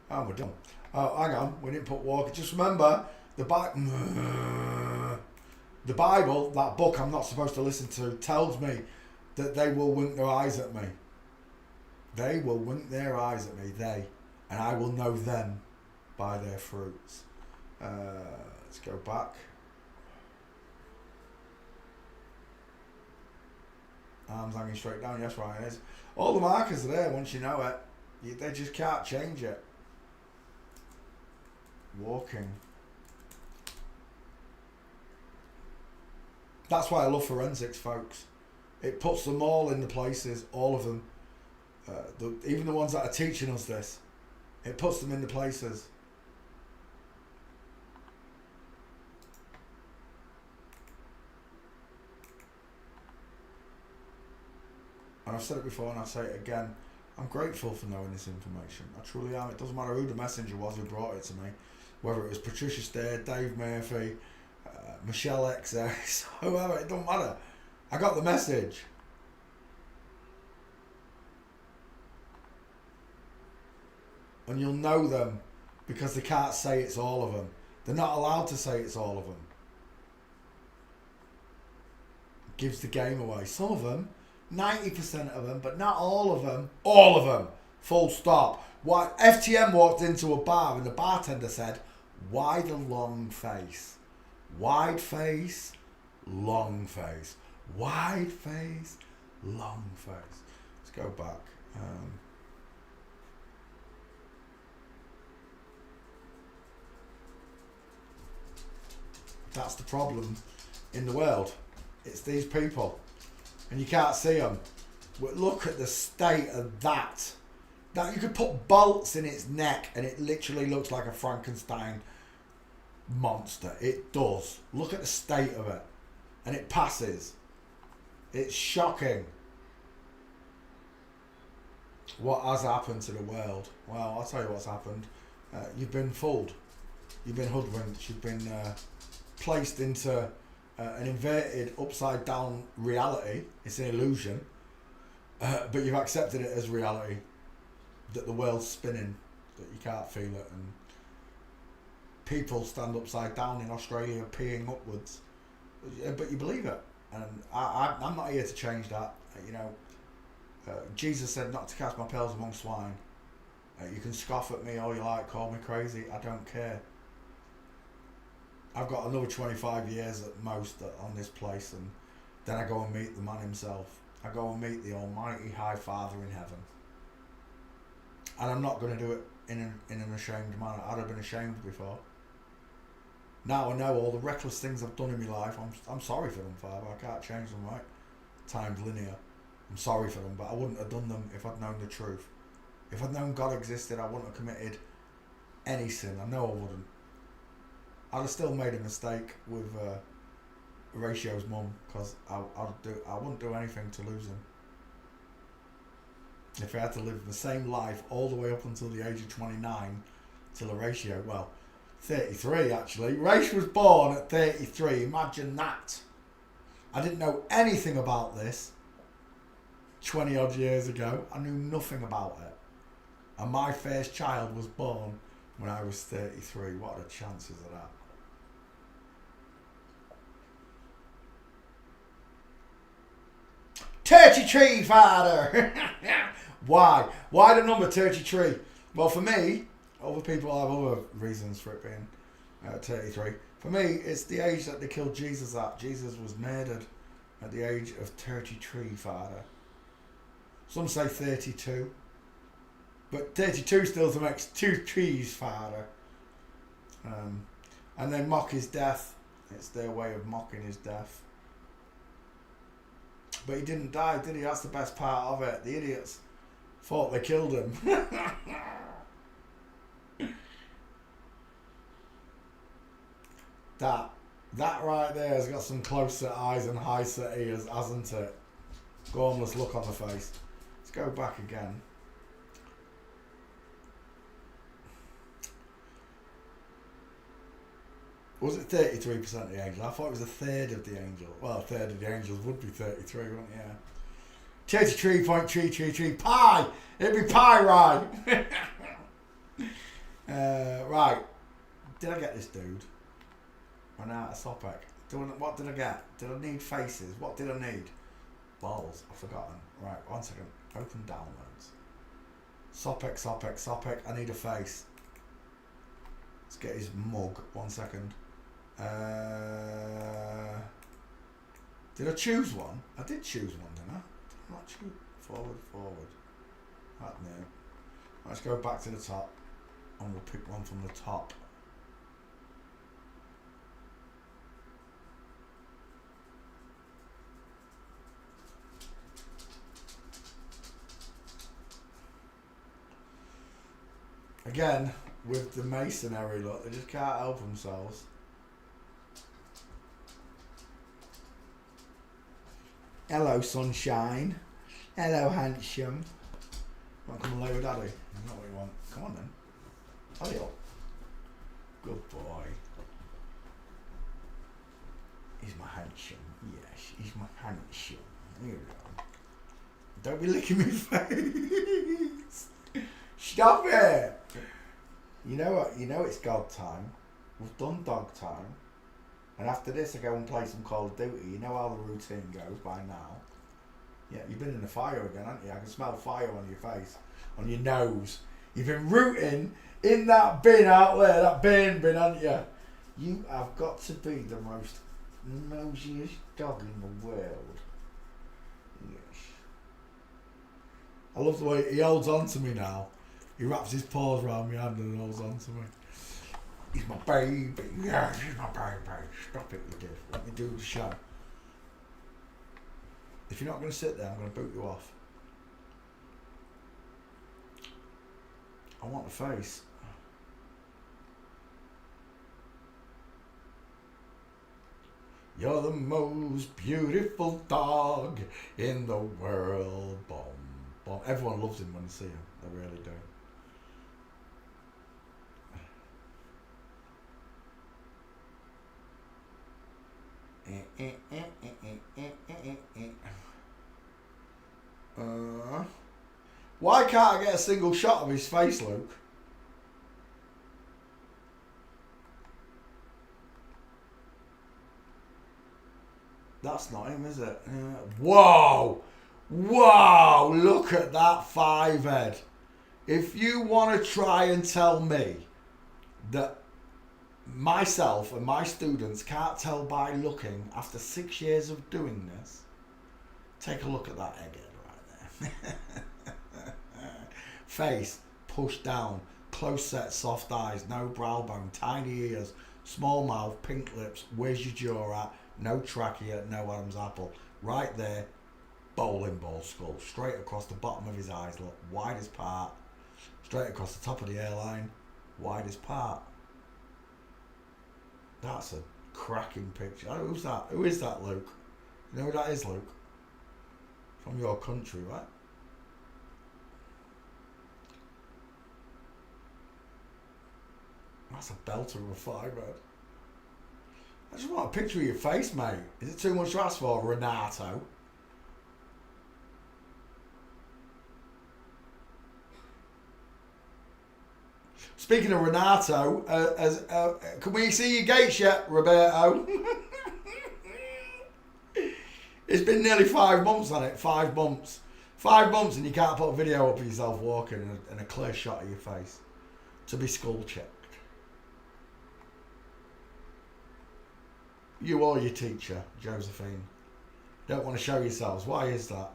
Oh, we're done. Oh, hang on. We didn't put walker. Just remember, the Bible, that book I'm not supposed to listen to, tells me that they will wink their eyes at me. They will wink their eyes at me, and I will know them by their fruits. Let's go back. Arms hanging straight down, yes, Ryan is. All the markers are there once you know it. They just can't change it. Walking. That's why I love forensics, folks. It puts them all in the places, all of them. Even the ones that are teaching us this, it puts them in the places. And I've said it before and I'll say it again. I'm grateful for knowing this information. I truly am. It doesn't matter who the messenger was who brought it to me. Whether it was Patricia Stair, Dave Murphy, Michelle XX, whoever, it don't matter. I got the message. And you'll know them because they can't say it's all of them. They're not allowed to say it's all of them. It gives the game away. Some of them, 90% of them, but not all of them. All of them. Full stop. Why? FTM walked into a bar and the bartender said, "Why the long face? Wide face, long face. Wide face, long face." Let's go back. That's the problem in the world. It's these people. And you can't see them. But look at the state of that. That you could put bolts in its neck and it literally looks like a Frankenstein monster. It does. Look at the state of it. And it passes. It's shocking. What has happened to the world? Well, I'll tell you what's happened. You've been fooled. You've been hoodwinked. You've been placed into an inverted, upside down reality. It's an illusion. But you've accepted it as reality. That the world's spinning. That you can't feel it. And people stand upside down in Australia peeing upwards. But you believe it. And I'm not here to change that. You know, Jesus said not to cast my pearls among swine. You can scoff at me all you like, call me crazy. I don't care. I've got another 25 years at most on this place, and then I go and meet the man himself. I go and meet the Almighty High Father in heaven. And I'm not going to do it in an ashamed manner. I'd have been ashamed before. Now I know all the reckless things I've done in my life. I'm sorry for them, Father. I can't change them, right? Time's linear. I'm sorry for them, but I wouldn't have done them if I'd known the truth. If I'd known God existed, I wouldn't have committed any sin. I know I wouldn't. I'd have still made a mistake with Horatio's mum, because I wouldn't do anything to lose him. If I had to live the same life all the way up until the age of 29 till Horatio, well, 33 actually. Rach was born at 33, imagine that. I didn't know anything about this 20 odd years ago. I knew nothing about it. And my first child was born when I was 33. What are the chances of that? Turkey tree, Father! Why? Why the number 33? Well, for me, other people have other reasons for it being 33. For me, it's the age that they killed Jesus at. Jesus was murdered at the age of 33, Father. Some say 32. But 32 still makes 2 trees, Father. And they mock his death. It's their way of mocking his death. But he didn't die, did he? That's the best part of it. The idiots thought they killed him. That right there has got some close set eyes and high set ears, hasn't it? Gormless look on the face. Let's go back again. Was it 33% of the angels? I thought it was a third of the angels. Well, a third of the angels would be 33, wouldn't it? Yeah. 33.333 pi! It'd be pi, right? Right. Did I get this dude? Ran out of Sopek. What did I get? Did I need faces? What did I need? Balls. I've forgotten. Right, 1 second. Open downloads. Sopek. I need a face. Let's get his mug. 1 second. Did I choose one? I did choose one, didn't I? Did I not choose? Forward. That new. Let's go back to the top. And we'll pick one from the top. Again, with the masonry look, they just can't help themselves. Hello, sunshine. Hello, handsome. Want to come and lay with Daddy? Is that what you want? Come on then. Hurry up. Good boy. He's my handsome. Yes, he's my handsome. Here we go. Don't be licking my face. Stop it. You know what? You know it's God time. We've done dog time. And after this I go and play some Call of Duty. You know how the routine goes by now. Yeah, you've been in the fire again, haven't you? I can smell fire on your face. On your nose. You've been rooting in that bin out there. That bin, haven't you? You have got to be the most nosiest dog in the world. Yes. I love the way he holds on to me now. He wraps his paws around my hand and holds on to me. He's my baby. Yeah, she's my baby. Stop it, you div. Let me do the show. If you're not going to sit there, I'm going to boot you off. I want the face. You're the most beautiful dog in the world. Boom, boom. Everyone loves him when they see him. They really do. Why can't I get a single shot of his face, Luke? That's not him, is it? Whoa! Whoa! Look at that 5 head. If you want to try and tell me that myself and my students can't tell by looking after 6 years of doing this, take a look at that egghead right there. Face pushed down, close set, soft eyes, no brow bone, tiny ears, small mouth, pink lips. Where's your jaw at? No trachea, no Adam's apple. Right there, bowling ball skull, straight across the bottom of his eyes, look, widest part, straight across the top of the hairline, widest part. That's a cracking picture. Oh, who's that? Who is that, Luke? You know who that is, Luke? From your country, right? That's a belter of a 5 head. I just want a picture of your face, mate. Is it too much to ask for, Renato? Speaking of Renato, can we see your gates yet, Roberto? It's been nearly 5 months on it. 5 months. 5 months and you can't put a video up of yourself walking and a clear shot of your face to be skull checked. You or your teacher, Josephine, don't want to show yourselves. Why is that?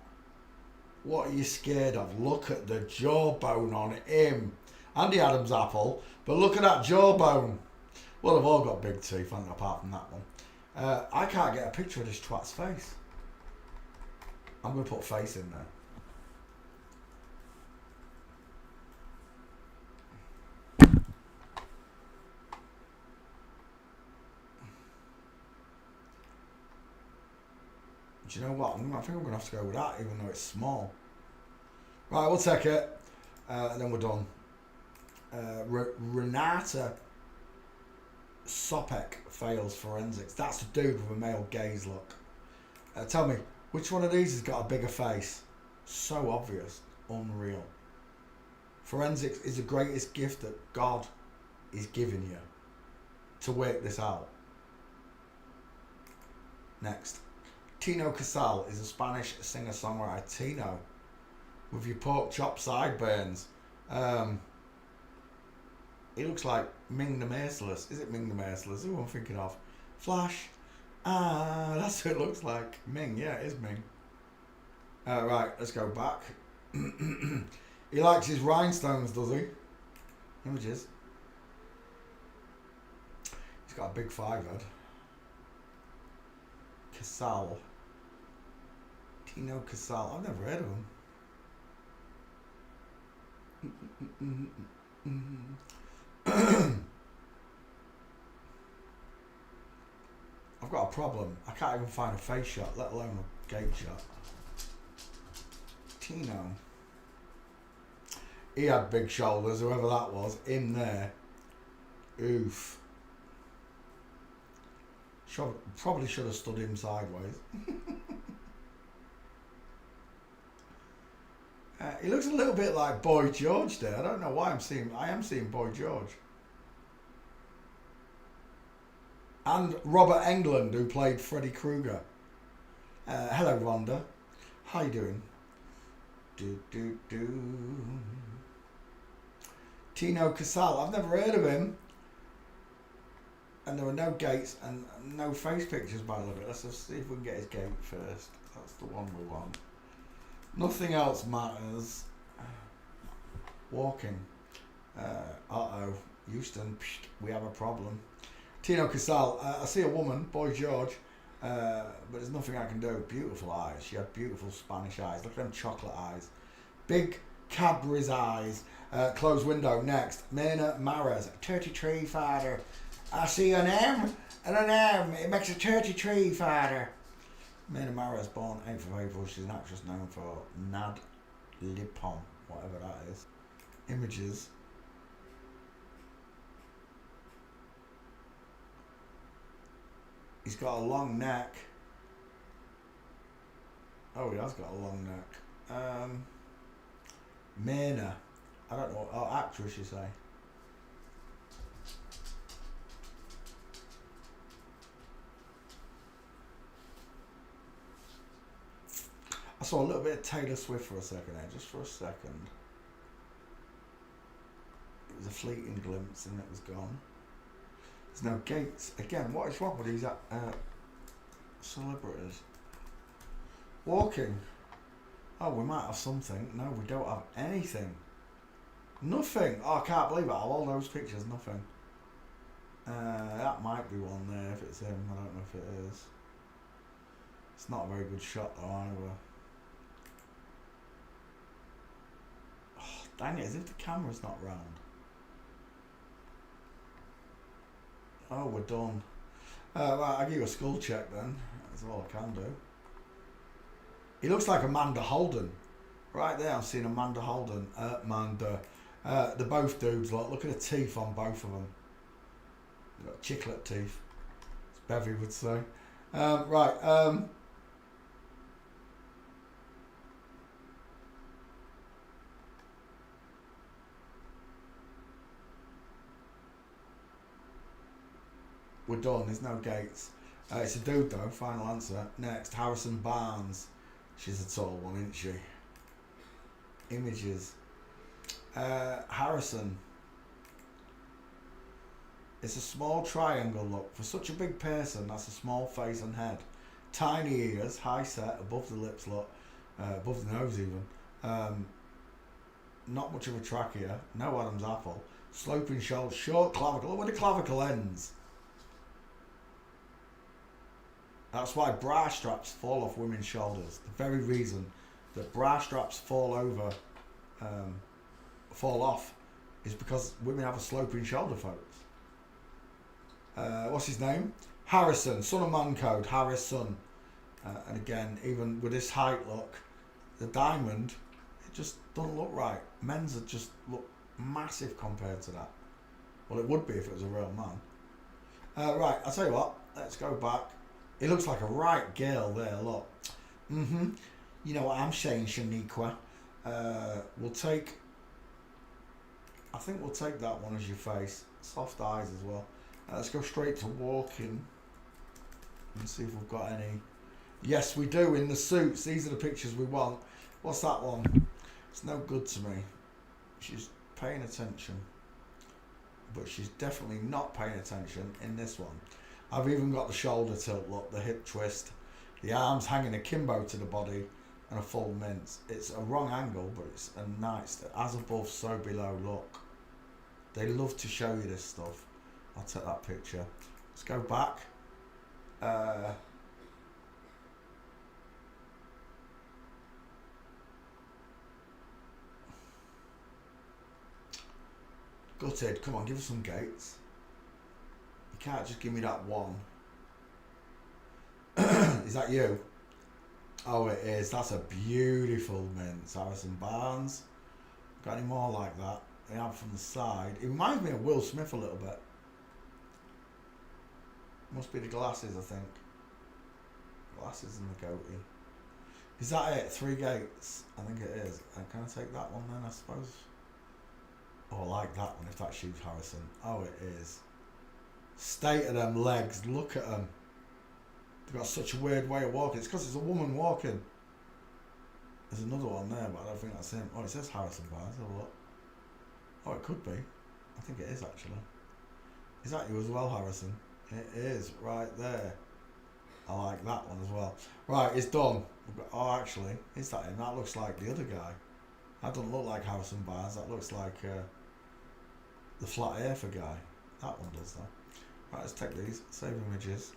What are you scared of? Look at the jawbone on him. And the Adam's apple. But look at that jawbone. Well, they've all got big teeth, apart from that one. I can't get a picture of this twat's face. I'm going to put face in there. Do you know what? I think I'm going to have to go with that, even though it's small. Right, we'll take it. And then we're done. Renata Sopek fails forensics. That's the dude with a male gaze look. Tell me, which one of these has got a bigger face? So obvious. Unreal. Forensics is the greatest gift that God is giving you to work this out. Next. Tino Casal is a Spanish singer-songwriter. Tino, with your pork chop sideburns. He looks like Ming the Merciless. Is it Ming the Merciless? Who am I thinking of? Flash. Ah, that's who it looks like. Ming, yeah, it is Ming. Right, let's go back. He likes his rhinestones, does he? Images. He's got a big 5 head. Casal. Tino Casal. I've never heard of him. I've got a problem. I can't even find a face shot, let alone a gate shot. Tino. He had big shoulders, whoever that was, in there. Oof. Probably should have stood him sideways. He looks a little bit like Boy George there. I don't know why I am seeing Boy George. And Robert Englund, who played Freddy Krueger. Hello, Rhonda. How you doing? Tino Casal. I've never heard of him. And there were no gates and no face pictures by the look of it. Let's just see if we can get his gate first. That's the one we want. Nothing else matters. Walking. Uh-oh. Houston, we have a problem. Tino Casal, I see a woman, Boy George, but there's nothing I can do. Beautiful eyes. She had beautiful Spanish eyes. Look at them chocolate eyes. Big Cadbury's eyes. Closed window. Next, Myrna Mares, 33 father. I see an M and an M. It makes a 33 father. Myrna Mares, born 8th of April. She's an actress known for Nad Lipon, whatever that is. Images. He's got a long neck. Oh, he has got a long neck. Myrna. I don't know. Oh, actress, you say. I saw a little bit of Taylor Swift for a second there, just for a second. It was a fleeting glimpse and it was gone. There's no gates. Again, what is wrong with these celebrities? Walking. Oh, we might have something. No, we don't have anything. Nothing. Oh, I can't believe it. All those pictures, nothing. That might be one there if it's him. I don't know if it is. It's not a very good shot though either. Oh, dang it, as if the camera's not round. Oh, we're done. Right, I'll give you a skull check then. That's all I can do. He looks like Amanda Holden. Right there, I'm seeing Amanda Holden. Amanda. They're both dudes. Look at the teeth on both of them. They've got chiclet teeth, as Bevy would say. Right. We're done. There's no gates. It's a dude though. Final answer. Next, Harrison Barnes. She's a tall one, isn't she? Images. Harrison. It's a small triangle look. For such a big person, that's a small face and head. Tiny ears, high set, above the lips look, above the nose even. Not much of a trachea, no Adam's apple. Sloping shoulders, short clavicle. Look where the clavicle ends. That's why bra straps fall off women's shoulders. The very reason that bra straps fall off is because women have a sloping shoulder, folks. What's his name? Harrison, son of man code, Harrison. And again, even with this height look, the diamond, it just doesn't look right. Men's are just look massive compared to that. Well, it would be if it was a real man. Right, I'll tell you what, let's go back. It looks like a right girl there, look. You know what I'm saying, Shaniqua. I think we'll take that one as your face. Soft eyes as well. Let's go straight to walking and see if we've got any. Yes, we do, in the suits. These are the pictures we want. What's that one? It's no good to me. She's paying attention, but she's definitely not paying attention in this one. I've even got the shoulder tilt look, the hip twist, the arms hanging akimbo to the body, and a full mince. It's a wrong angle, but it's a nice, as above, so below look. They love to show you this stuff. I'll take that picture. Let's go back. Gutted, come on, give us some gates. You can't just give me that one. Is that you? Oh, it is. That's a beautiful mince. Harrison Barnes. Got any more like that? They have from the side. It reminds me of Will Smith a little bit. Must be the glasses, I think. Glasses and the goatee. Is that it? 3 gates? I think it is. Can I take that one then, I suppose? Oh, I like that one if that shoots Harrison. Oh, it is. State of them legs. Look at them. They've got such a weird way of walking. It's because it's a woman walking. There's another one there, but I don't think that's him. Oh, it says Harrison Barnes. Have a look. Oh, it could be. I think it is actually. Is that you as well, Harrison? It is, right there. I like that one as well. Right, it's done. Oh, actually, is that him? That looks like the other guy. That doesn't look like Harrison Barnes. That looks like the flat earther guy. That one does though. Right, let's take these. Save images.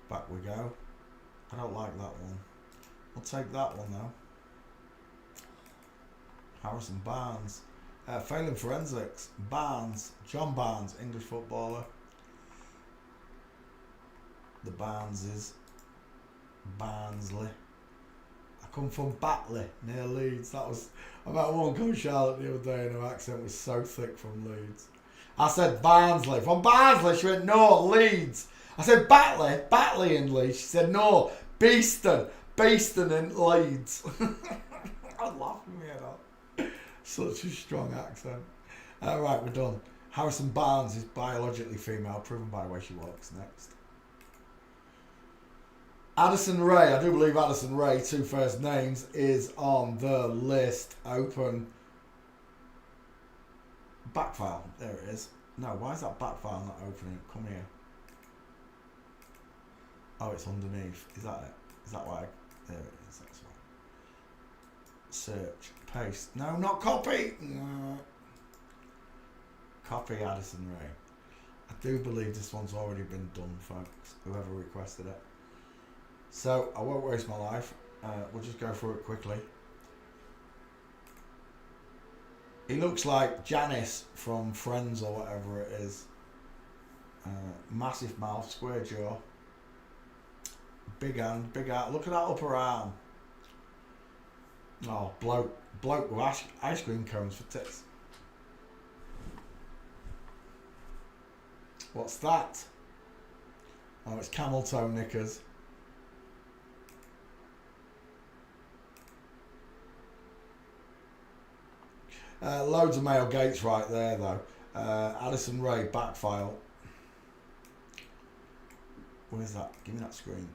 Back we go. I don't like that one. We'll take that one though. Harrison Barnes. Failing forensics. Barnes. John Barnes, English footballer. The Barneses. Barnsley. I come from Batley, near Leeds. That was, I met one called Charlotte the other day and her accent was so thick from Leeds. I said Barnsley. From Barnsley? She went, no, Leeds. I said Batley. Batley in Leeds. She said, no, Beeston. Beeston in Leeds. I'd laugh at me at that. Such a strong accent. Right, we're done. Harrison Barnes is biologically female, proven by the way she walks. Next. Addison Rae, I do believe Addison Rae, 2 first names, is on the list. Open. Back file. There it is. No, why is that back file not opening? Come here. Oh, it's underneath. Is that it? Is that why? There it is. That's why. Search. Paste. No, not copy. No. Copy Addison Rae. I do believe this one's already been done, folks. Whoever requested it. So, I won't waste my life. We'll just go through it quickly. He looks like Janice from Friends or whatever it is. Massive mouth, square jaw. Big hand, big heart. Look at that upper arm. Oh, bloke with ice cream cones for tits. What's that? Oh, it's camel toe knickers. Loads of male gates right there though. Addison Rae back file. Where's that? Give me that screen.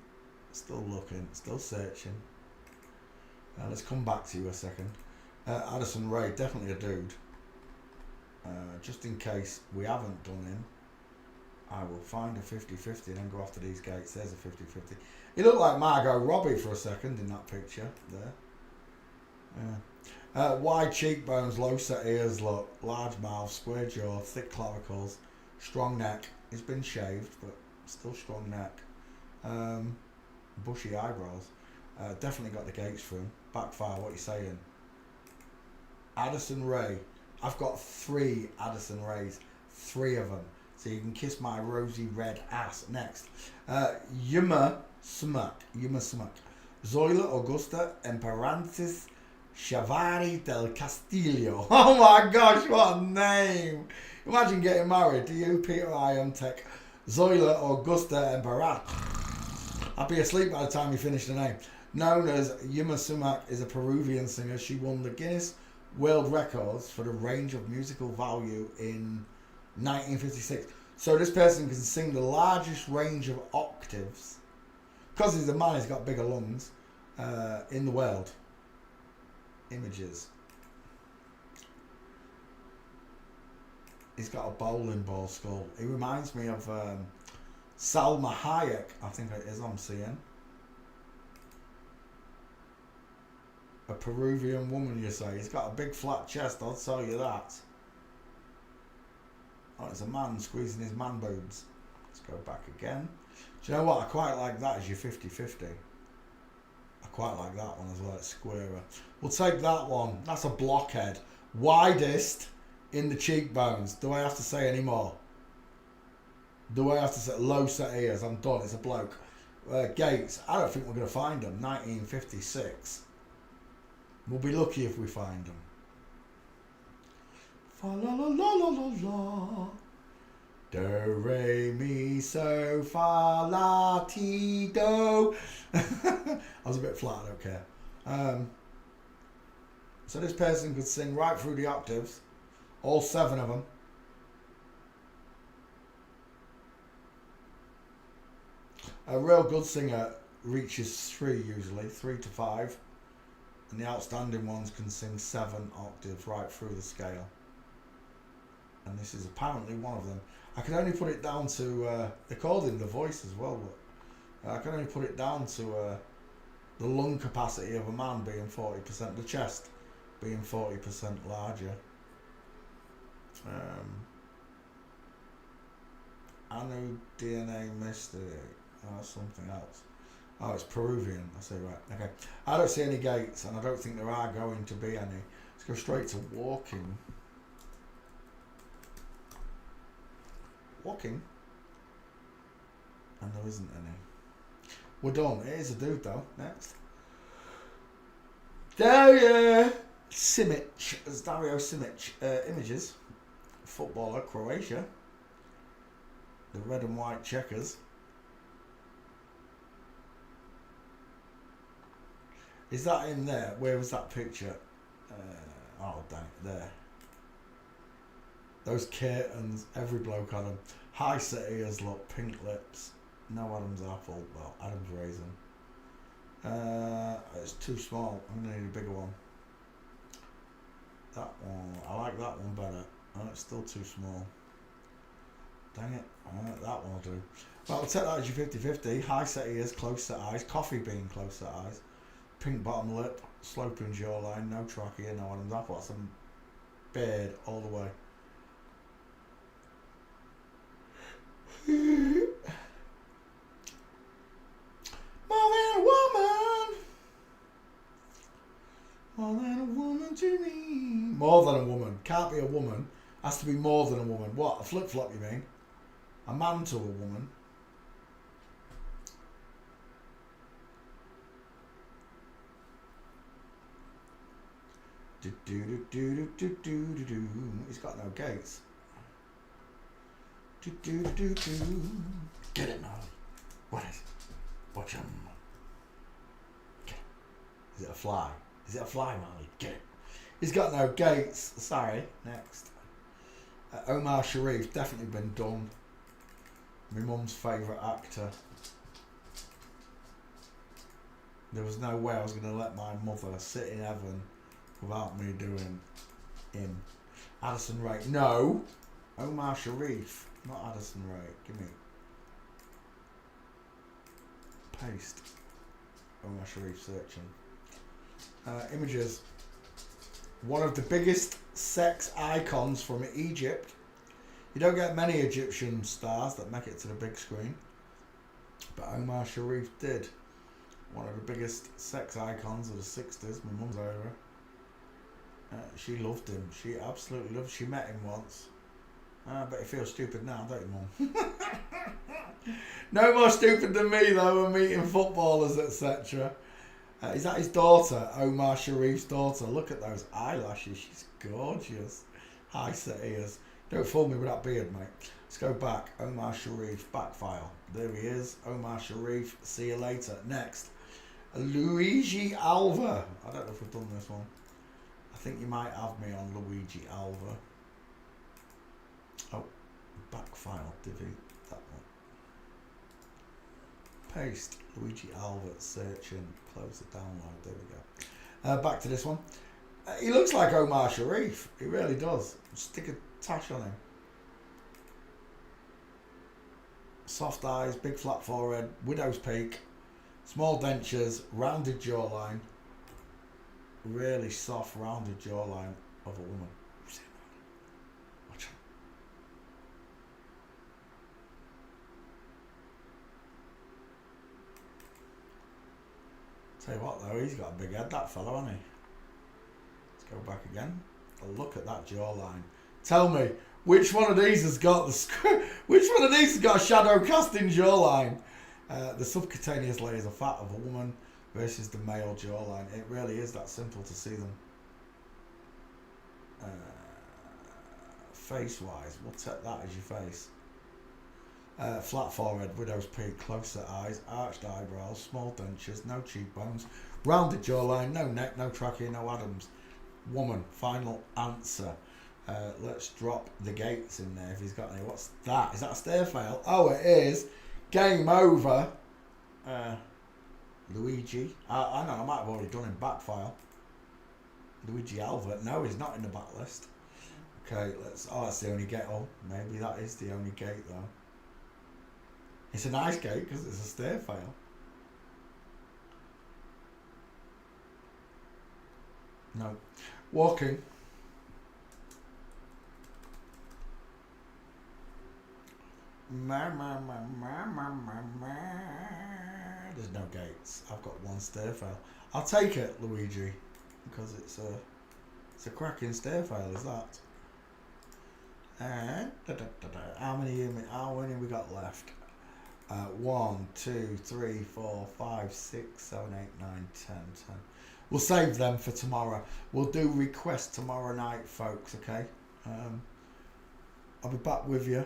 Still looking, still searching. Let's come back to you a second. Addison Rae, definitely a dude. Just in case we haven't done him, I will find a 50-50 and then go after these gates. There's a 50-50. He looked like Margot Robbie for a second in that picture there. Yeah. Wide cheekbones, low set ears, look, large mouth, square jaw, thick clavicles, strong neck. He's been shaved, but still strong neck. Bushy eyebrows. Definitely got the gates for him. Backfire, what are you saying? Addison Rae. I've got 3 Addison Raes. 3 of them. So you can kiss my rosy red ass. Next. Yuma Sumak. Zoila Augusta Emperantis Chavari del Castillo. Oh my gosh, what a name. Imagine getting married to you, Peter Iontech. Zoila Augusta Emperat. I'll be asleep by the time you finish the name. Known as Yuma Sumak, is a Peruvian singer. She won the Guinness World Records for the range of musical value in 1956. So this person can sing the largest range of octaves, because he's a man, he's got bigger lungs, in the world. Images. He's got a bowling ball skull. He reminds me of Salma Hayek, I think it is, I'm seeing. A Peruvian woman, you say. He's got a big flat chest, I'll tell you that. Oh, it's a man squeezing his man boobs. Let's go back again. Do you know what? I quite like that as your 50-50. I quite like that one as well. It's squarer. We'll take that one. That's a blockhead. Widest in the cheekbones. Do I have to say any more? Do I have to say low set ears? I'm done. It's a bloke. Gates. I don't think we're going to find them. 1956. We'll be lucky if we find them. Fa la la la la la la. Do re mi so fa la ti do. I was a bit flat. I don't care. So this person could sing right through the octaves, all 7 of them. A real good singer reaches 3 usually, 3 to 5. And the outstanding ones can sing 7 octaves right through the scale. And this is apparently one of them. I can only put it down to, they called him The Voice as well, but I can only put it down to the lung capacity of a man being 40%, the chest being 40% larger. Anu DNA mystery. Oh, that's something else. Oh, it's Peruvian. I see, right. Okay. I don't see any gates, and I don't think there are going to be any. Let's go straight to walking. Walking. And there isn't any. We're done. It is a dude, though. Next. Dario Simic. It's Dario Simic. Images. Footballer, Croatia. The red and white checkers. Is that in there? Where was that picture? Oh, damn it, there. Those curtains, every bloke had them. High set ears, look, pink lips. No Adam's apple, well, Adam's raisin. It's too small. I'm going to need a bigger one. That one, I like that one better. Oh, it's still too small. Dang it, that one will do. Well, I'll take that as your 50-50. High set ears, close set eyes. Coffee bean, close set eyes. Pink bottom lip, sloping jawline, no trachea, no Adam's apple. That's a beard all the way. More than a woman. More than a woman to me. More than a woman. Can't be a woman. Has to be more than a woman. What? A flip-flop, you mean? A man to a woman. Do do do do do do do do. He's got no gates. Do do do do. Get it, Marley. What is it? Watch him. Get it. Is it a fly? Is it a fly, Marley? Get it. He's got no gates. Sorry. Next. Omar Sharif, definitely been done. My mum's favourite actor. There was no way I was going to let my mother sit in heaven without me doing him. Addison Rae. No. Omar Sharif. Not Addison Rae. Give me. Paste. Omar Sharif searching. Images. One of the biggest sex icons from Egypt. You don't get many Egyptian stars that make it to the big screen. But Omar Sharif did. One of the biggest sex icons of the 60s. My mum's era. She loved him. She absolutely loved him. She met him once. But you feel stupid now, don't you, Mum? No more stupid than me, though, when meeting footballers, etc. Is that his daughter? Omar Sharif's daughter. Look at those eyelashes. She's gorgeous. High set ears. Don't fool me with that beard, mate. Let's go back. Omar Sharif, back file. There he is. Omar Sharif. See you later. Next. Luigi Alva. I don't know if we've done this one. I think you might have me on Luigi Alva. Oh, back file, divvy, that one. Paste, Luigi Alva, searching, close the download, there we go. Back to this one. He looks like Omar Sharif, he really does. Stick a tash on him. Soft eyes, big flat forehead, widow's peak, small dentures, rounded jawline. Really soft, rounded jawline of a woman. Watch him. Tell you what though, he's got a big head, that fella, hasn't he? Let's go back again. Look at that jawline. Tell me, which one of these has got which one of these has got a shadow casting jawline? The subcutaneous layers of fat of a woman versus the male jawline. It really is that simple to see them. Face wise, we'll take that as your face. Flat forehead, widow's peak, close set eyes, arched eyebrows, small dentures, no cheekbones, rounded jawline, no neck, no trachea, no Adams. Woman, final answer. Let's drop the gates in there if he's got any. What's that? Is that a stair fail? Oh, it is. Game over. Luigi. I know, I might have already done him back file. Luigi Alva. No, he's not in the back list. Okay, let's. Oh, that's the only gate. Oh, maybe that is the only gate though. It's a nice gate because it's a stair fail. No. Walking. There's no gates. I've got one stair file. I'll take it, Luigi, because it's a cracking stair file. Is that? And how many we got left? 1, 2, 3, 4, 5, 6, 7, 8, 9, 10. We'll save them for tomorrow. We'll do requests tomorrow night, folks. Okay. I'll be back with you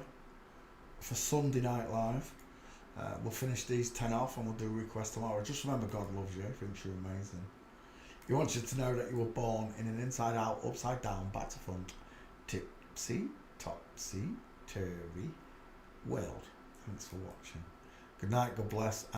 for Sunday Night Live. We'll finish these 10 off and we'll do requests tomorrow. Just remember, God loves you. He thinks you're amazing. He wants you to know that you were born in an inside out, upside down, back to front, tipsy, topsy, turvy world. Thanks for watching. Good night. God bless.